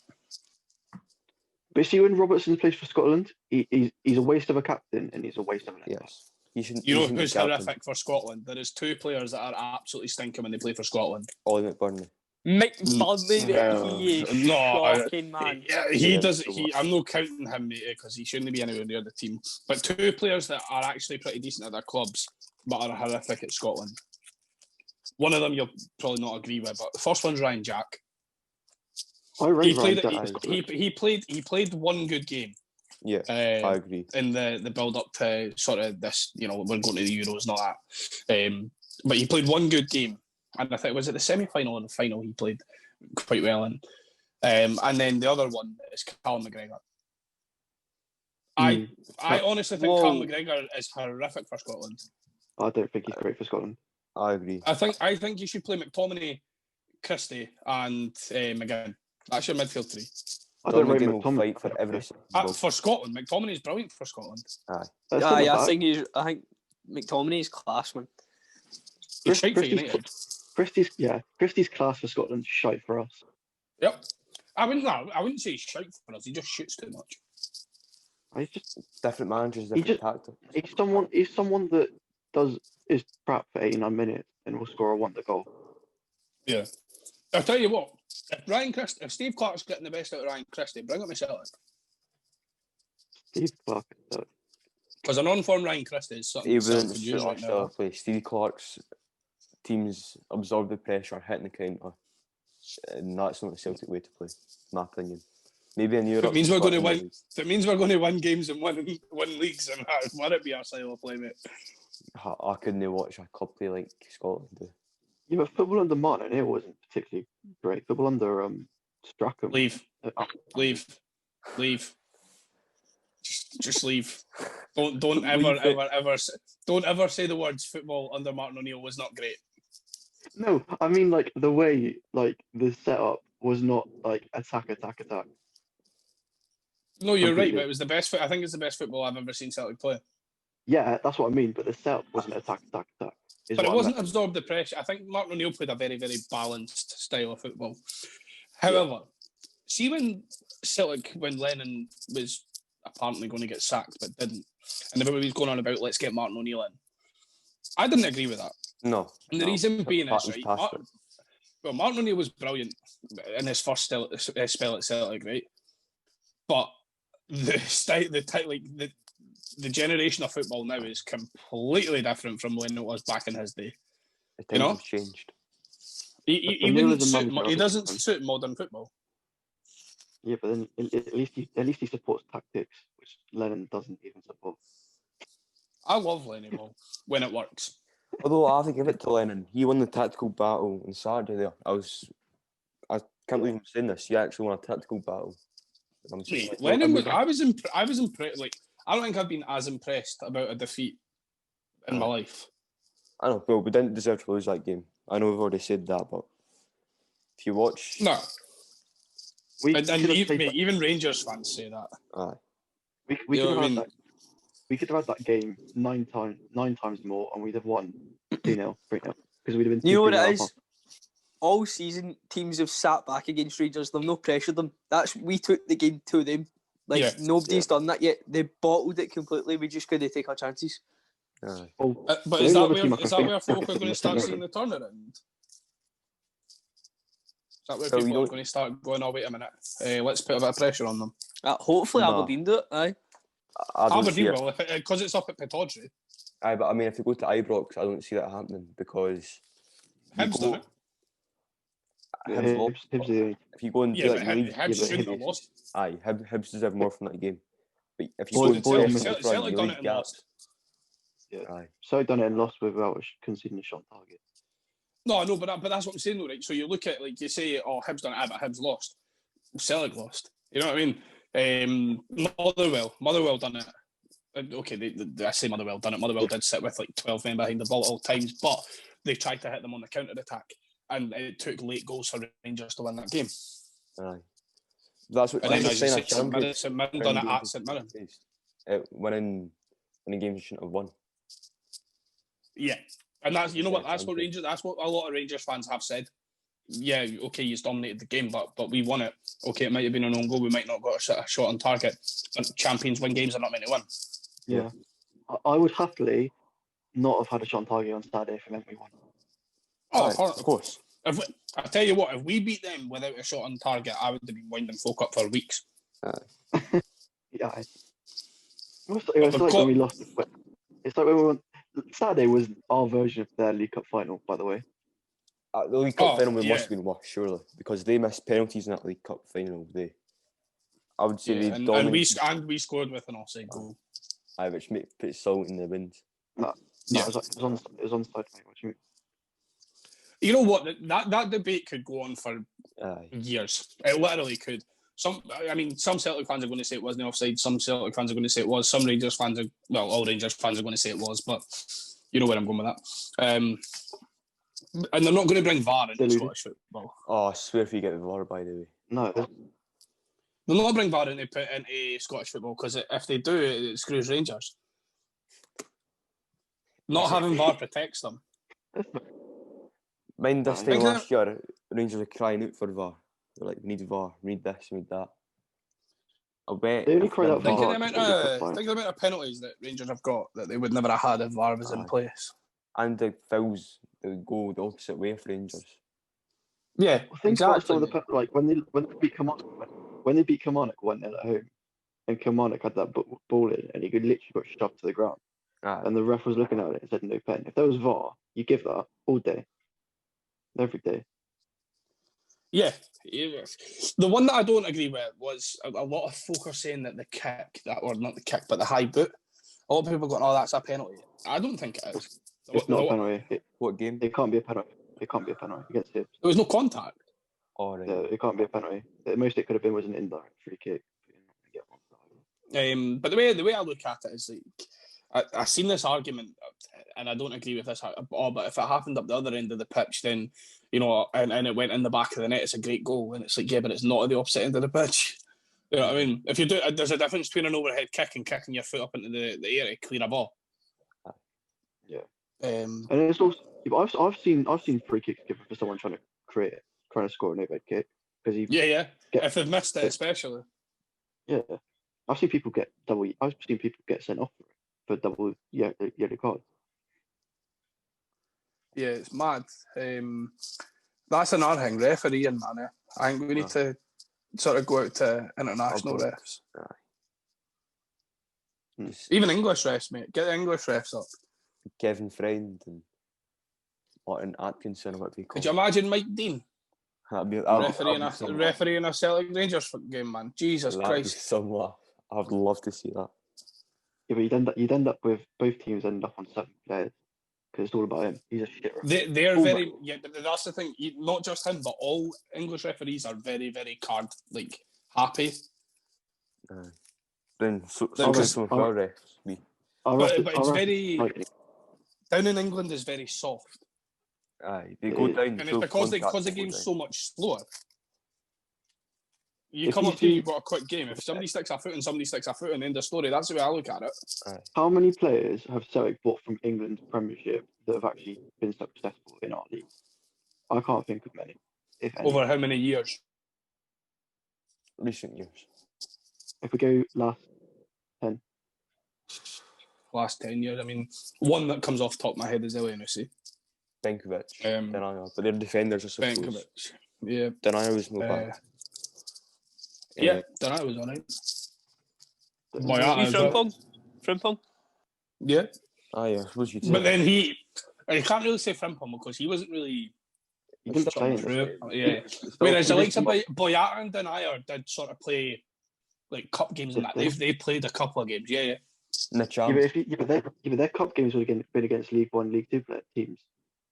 But see, when Robertson plays for Scotland, he's a waste of a captain and he's a waste of an Yes. He shouldn't. You he know shouldn't be who's captain. horrific for Scotland? There is two players that are absolutely stinking when they play for Scotland. Ollie McBurney. McBurney, No. he is shocking, man. Yeah, he does. I'm not counting him, mate, because he shouldn't be anywhere near the team. But two players that are actually pretty decent at their clubs, but are horrific at Scotland. One of them you'll probably not agree with, but the first one's Ryan Jack. I rate He Ryan played. Jack. He played one good game. Yeah, I agree. In the build up to sort of this, we're going to the Euros, not that. But he played one good game, and I think was it the semi-final and the final he played quite well in. And then the other one is Callum McGregor. I honestly think Callum McGregor is horrific for Scotland. I don't think he's great for Scotland. I agree. I think you should play McTominay, Christie, and McGinn. That's your midfield three. I don't rate McGinn will McTominay fight for every single ball. For Scotland, McTominay is brilliant for Scotland. I think McTominay is class, man. He's shite for United. Christie's class for Scotland, shite for us. Yep. I wouldn't say he's shite for us. He just shoots too much. He's just Different managers, different tactics. He's someone that is crap for 89 minutes and will score a wonder goal. Yeah. I'll tell you what. If Steve Clark's getting the best out of Ryan Christie, bring him to Celtic. Steve Clark. Because an on-form Ryan Christie is something He Celtic wouldn't could suit use our right style now. of play. Stevie Clark's teams absorb the pressure, hitting the counter, and that's not the Celtic way to play, in my opinion. Maybe in Europe. If it means we're going to win games and win leagues, and would it be our style of play, mate? I couldn't watch a club play like Scotland do. Yeah, but football under Martin, it wasn't particularly great. Football under Strachan. Leave. Just leave. Don't ever say the words football under Martin O'Neill was not great. No, I mean like the way the setup was not like attack. No, you're right, Completely. but it was the best. I think it's the best football I've ever seen Celtic play. Yeah, that's what I mean. But the setup wasn't attack. But it wasn't absorbed the pressure. I think Martin O'Neill played a very, very balanced style of football. However, see when Lennon was apparently going to get sacked but didn't, and everybody was going on about let's get Martin O'Neill in. I didn't agree with that. No. And the reason being is, right, Well, Martin O'Neill was brilliant in his first spell at Celtic, right? But the generation of football now is completely different from when it was back in his day. The times have changed. He doesn't suit modern football. Yeah, but then at least he supports tactics, which Lennon doesn't even support. I love Lennon when it works. Although I have to give it to Lennon, he won the tactical battle on Saturday. There, I can't believe I'm saying this. He actually won a tactical battle. Mate, Lennon was. I was impressed. Like, I don't think I've been as impressed about a defeat in my life. I know, Bill. We didn't deserve to lose that game. I know we've already said that, but if you watch, no, even Rangers fans say that. Aye. We could have had that game nine times more, and we'd have won 2-0, 3-0, because we'd have been. You know what it is? All season, teams have sat back against Rangers. They've not pressured them. We took the game to them. Nobody's done that yet. They bottled it completely. We just couldn't take our chances. But is that where folk are going to start seeing the turnaround? Is that where people are going to start going, oh, wait a minute, let's put a bit of pressure on them? Hopefully Aberdeen do it, aye. Aberdeen will, because it's up at Pittodrie. Aye, but I mean, if you go to Ibrox, I don't see that happening because... Hibs done it. Hibs, if you go and do Hibs shouldn't have lost. Aye, Hibs deserve more from that game. But if you Celtic done it and lost. Yeah. Aye. So done it and lost without conceding a shot target. No, but that's what I'm saying though, right? So you look at, like, you say, oh, Hibs done it, but Hibs lost. Celtic lost. You know what I mean? Motherwell done it. Okay, I say Motherwell done it. Motherwell did sit with like 12 men behind the ball at all times, but they tried to hit them on the counter attack. and it took late goals for Rangers to win that game. Aye. That's what And then, I'm as you saying. said, St Mirren done it at St Mirren. Winning games you shouldn't have won. Yeah, and that's that's what Rangers. That's what a lot of Rangers fans have said. Yeah, okay, you dominated the game, but we won it. Okay, it might have been an own goal. We might not got a shot on target. But champions win games are not meant to win. Yeah. I would happily not have had a shot on target on Saturday if it meant we won. Oh, of course. I tell you what, if we beat them without a shot on target, I would have been winding folk up for weeks. Yeah. It's like when we lost. It's like when we won. Saturday was our version of their League Cup final, by the way. The League Cup final must have been worse, surely, because they missed penalties in that League Cup final. I would say they dominated. And we scored with an offside goal. Aye, which put salt in the wind. No, it was on side. What do you mean? You know what? That debate could go on for years. It literally could. Some Celtic fans are going to say it wasn't offside. Some Celtic fans are going to say it was. Some Rangers fans all Rangers fans are going to say it was. But you know where I'm going with that. And they're not going to bring VAR into Scottish football. Oh, I swear if you get the VAR, by the way. No. They'll not bring VAR into Scottish football because if they do, it screws Rangers. Not having VAR protects them. Mind this time last year, Rangers were crying out for VAR. They're like, we need VAR, we need this, we need that. I bet. They only cried out Think VAR. of the amount of penalties that Rangers have got that they would never have had if VAR was in place. And the fouls that would go the opposite way for Rangers. Yeah, exactly. Like when they beat Kilmarnock 1-0 at home, and Kilmarnock had that ball in, and he could literally got shoved to the ground, and the ref was looking at it and said no pen. If there was VAR, you give that all day, every day. Yeah. The one that I don't agree with was a lot of folk are saying that the kick, not the kick, but the high boot. A lot of people going, "Oh, that's a penalty." I don't think it is. It's not a penalty. What game? It can't be a penalty. It can't be a penalty against Hibs. There was no contact. Oh, right. It can't be a penalty. The most it could have been was an indirect free kick. But the way I look at it is like I've seen this argument, and I don't agree with this. But if it happened up the other end of the pitch, then and it went in the back of the net, it's a great goal. And it's like, yeah, but it's not at the opposite end of the pitch. You know what I mean? If you do, there's a difference between an overhead kick and kicking your foot up into the air to clear a ball. Yeah. And it's also I've seen free kicks given for someone trying to score an overhead kick because if they've missed it, especially. Yeah, I've seen people get sent off for double yellow cards. Yeah, it's mad. That's another thing, refereeing, man. I think we need to sort of go out to international refs. Even English refs, mate. Get the English refs up. Kevin Friend and Martin Atkinson, or what they call. Could you imagine Mike Dean? Refereeing a Celtic Rangers game, man. Jesus Christ. Some laugh. I'd love to see that. Yeah, but you'd end up with both teams end up on 7 players because it's all about him. He's a shit referee. They're very but that's the thing. Not just him, but all English referees are very, very card happy. Then some of our refs. But it's very down in England is very soft. Aye, they go down. And it's because the game's so much slower. You come up to you've got a quick game. If somebody sticks a foot and somebody sticks a foot and end of story, that's the way I look at it. How many players have Celtic bought from England's Premiership that have actually been successful in our league? I can't think of many, if any. Over how many years? Recent years. If we go last 10. Last 10 years. I mean, one that comes off the top of my head is Elyounoussi. Benkovic, Denaya, but their defenders are supposed. Benkovic, yeah. Denaya was no bad. Yeah, Denaya was alright. Frimpong? Yeah. I suppose you'd say. But then you can't really say Frimpong because he wasn't really. He didn't play. Yeah. Whereas the likes of Boyata and Denaya did sort of play cup games and that. They played a couple of games. Yeah. But their cup games would have been against League 1, League 2 teams,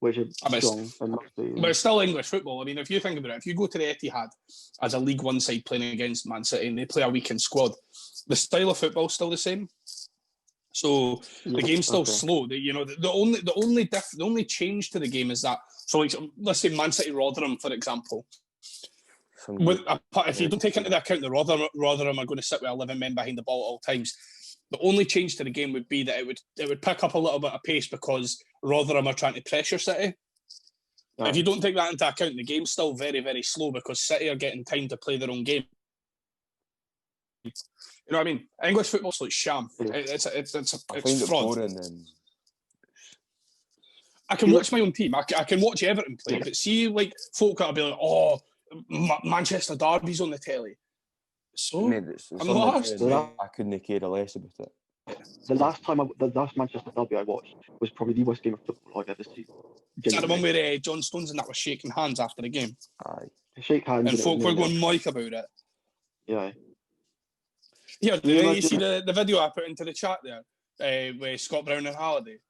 which are strong. But it's still English football. I mean, if you think about it, if you go to the Etihad as a League 1 side playing against Man City and they play a weekend squad, the style of football is still the same. So the game's still slow. The only change to the game is that So, like, let's say Man City Rotherham, for example. If you don't take into account the Rotherham are going to sit with 11 men behind the ball at all times, the only change to the game would be that it would pick up a little bit of pace because Rotherham are trying to pressure City. If you don't take that into account, the game's still very, very slow because City are getting time to play their own game. You know what I mean? English football's like sham. It's fraud. I can watch my own team. I can watch Everton play, but see, like, folk that'll be like, "Oh, Manchester Derby's on the telly." So mate, I'm lost. I couldn't care less about it. The last Manchester Derby I watched was probably the worst game of football I've ever seen. Is that the one where John Stones and that was shaking hands after the game? Aye. Shake hands. And folk were going Mike about it. Yeah. Yeah, you see the video I put into the chat there with Scott Brown and Halliday?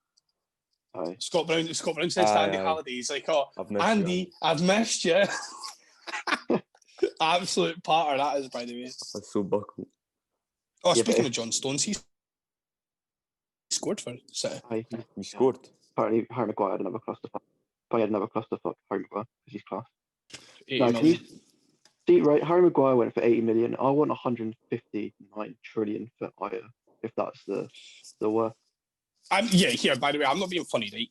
Aye. Scott Brown says to Andy Halliday, he's like, "Oh, Andy, I've missed you." Absolute patter that is, by the way. That's so buckled. Oh, speaking of John Stones, he scored for City. He scored. Apparently, Harry Maguire had another clusterfuck. But he had another clusterfuck, Harry Maguire, because he's class. 80 million. See, right, Harry Maguire went for 80 million. I want 159 trillion for Aya, if that's the worth. Here, by the way, I'm not being funny, right?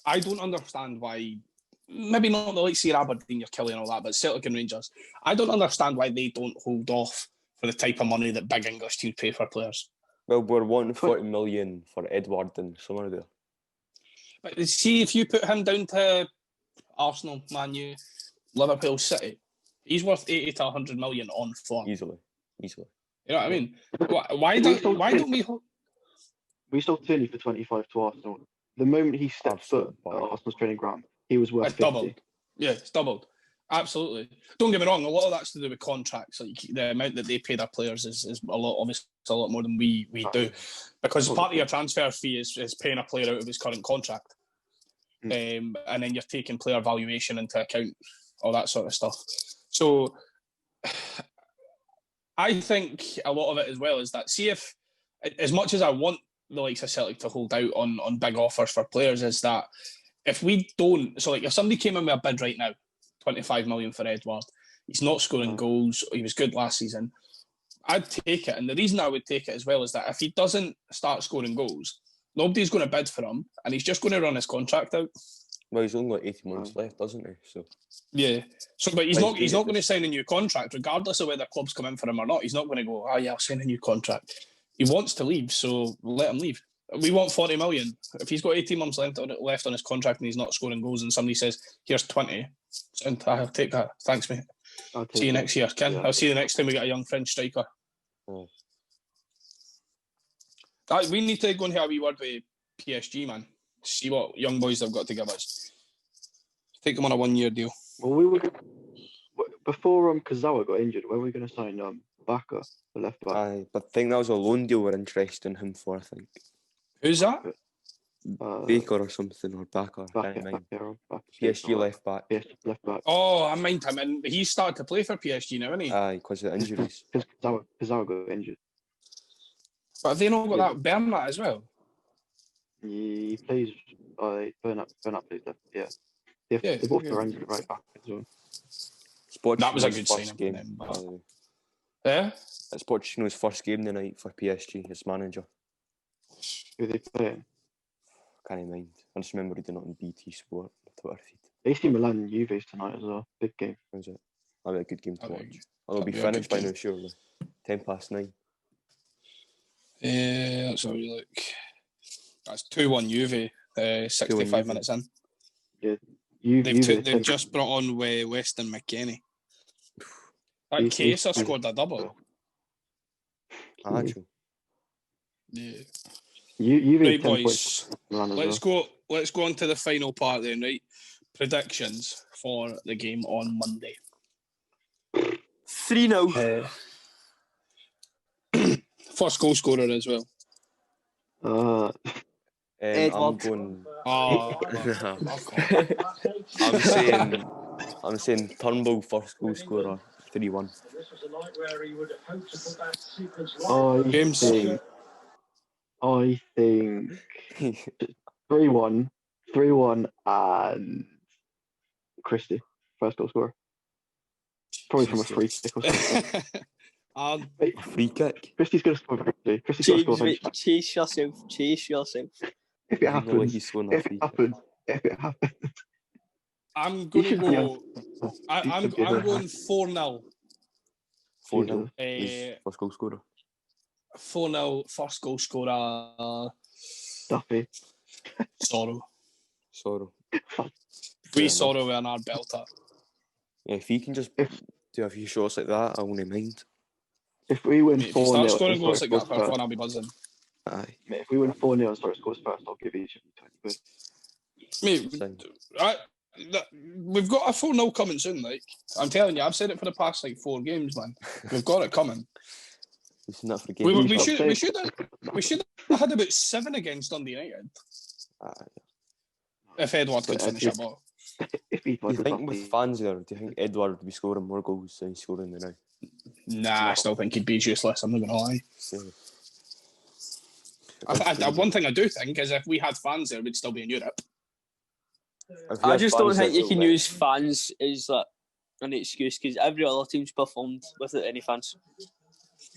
I don't understand why, maybe not the likes of Aberdeen, you're killing all that, but Celtic and Rangers, I don't understand why they don't hold off for the type of money that big English teams pay for players. Well, we're wanting 40 million for Edward and Somerville. But see, if you put him down to Arsenal, Man U, Liverpool, City, he's worth 80 to 100 million on form. Easily. You know what I mean? Why don't we... We sold Tierney for 25 to Arsenal. The moment he stepped foot at Arsenal's training ground, he was worth 50. Doubled. Yeah, it's doubled. Absolutely. Don't get me wrong, a lot of that's to do with contracts. Like the amount that they pay their players is a lot more than we do. Because part of your transfer fee is paying a player out of his current contract. And then you're taking player valuation into account, all that sort of stuff. So I think a lot of it as well is that, see, if as much as I want the likes of Celtic to hold out on big offers for players, is that if we don't, so like if somebody came in with a bid right now, 25 million for Edward, he's not scoring goals, he was good last season, I'd take it. And the reason I would take it as well is that if he doesn't start scoring goals, nobody's going to bid for him and he's just going to run his contract out. Well, he's only got 18 months left, doesn't he? So yeah. So, but he's not going to sign a new contract, regardless of whether clubs come in for him or not. He's not going to go, "Oh yeah, I'll sign a new contract." He wants to leave, so let him leave. We want 40 million. If he's got 18 months left on his contract and he's not scoring goals, and somebody says, "Here's 20," I'll take that. Thanks, mate. See you next year, Ken. I'll see you the next time we get a young French striker. We need to go and have a wee word with PSG, man. See what young boys they've got to give us. Take them on a 1-year deal. Well, we were before Kazawa got injured. Where were we going to sign Baka, the left back? Aye, but I think that was a loan deal we're interested in him for. I think. Who's that? Baker or something, or Baka. PSG left back. Yes, left back. Oh, I mind him, and he's started to play for PSG now, isn't he? Aye, because of injuries. Because Kazawa got injured. But have they not got that Bernat as well? He plays. Bernat plays left. Yeah. They both are injured right back as well. That was a good signing game. Yeah? It's Pochettino's first game tonight for PSG as manager. Who are they playing? Can't mind. I just remember reading it on BT Sport, the Twitter feed. AC Milan and Juve's tonight as well. Big game. Is it? That'll be a good game to watch. It'll be finished by now, surely. 9:10. Let's have a look. That's 2-1 Juve, 65 minutes in. Yeah. They've just brought on Weston McKennie. That Kesa scored a double. Actually. Yeah. Right, boys. Let's go on to the final part then, right? Predictions for the game on Monday. 3-0. First goal scorer as well. I'm going. I'm saying Turnbull first goal scorer, 3-1. I think 3-1, and Christie, first goal scorer. Probably from a free kick or something. A free kick. Christie's going to score eventually. Christie's going to score James, eventually. chase yourself. If it happens. I'm going to go. I'm going 4-0. 4-0. First goal scorer. 4-0. First goal scorer. Duffy. Sorrow. Fair Sorrow and our belter. Yeah, if he can just do a few shots like that, I won't mind. If we win 4-0, if you start scoring goals like that for fun, I'll be buzzing. Aye. Mate, if we win 4-0 and Spurs scores first, I'll give each of you 20 quid. Mate, we've got a 4-0 coming soon. Like I'm telling you, I've said it for the past 4 games, man. We've got it coming. We've seen that for the game. We should have had about 7 against Dundee United. If Edward could finish a ball. Do you think with fans there, do you think Edward would be scoring more goals than he's scoring now? Nah, I still think he'd be useless. I'm not going to lie. Yeah. One thing I do think is if we had fans there, we'd still be in Europe. I just don't think you can use fans as an excuse because every other team's performed without any fans.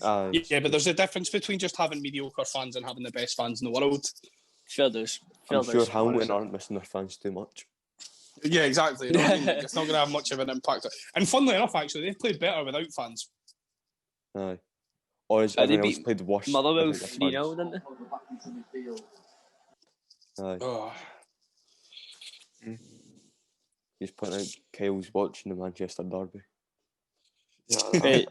Yeah, but there's a difference between just having mediocre fans and having the best fans in the world. Sure does. I'm sure Hamilton aren't missing their fans too much. Yeah, exactly. You know what I mean? It's not going to have much of an impact. And funnily enough, actually, they've played better without fans. Aye. Or has everyone else played worse? Motherwell 3-0, didn't they? Aye. Oh. He's putting out Kyle's watching the Manchester derby. Yeah,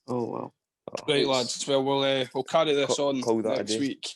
oh, well. Right, lads. Well, we'll carry this on next week.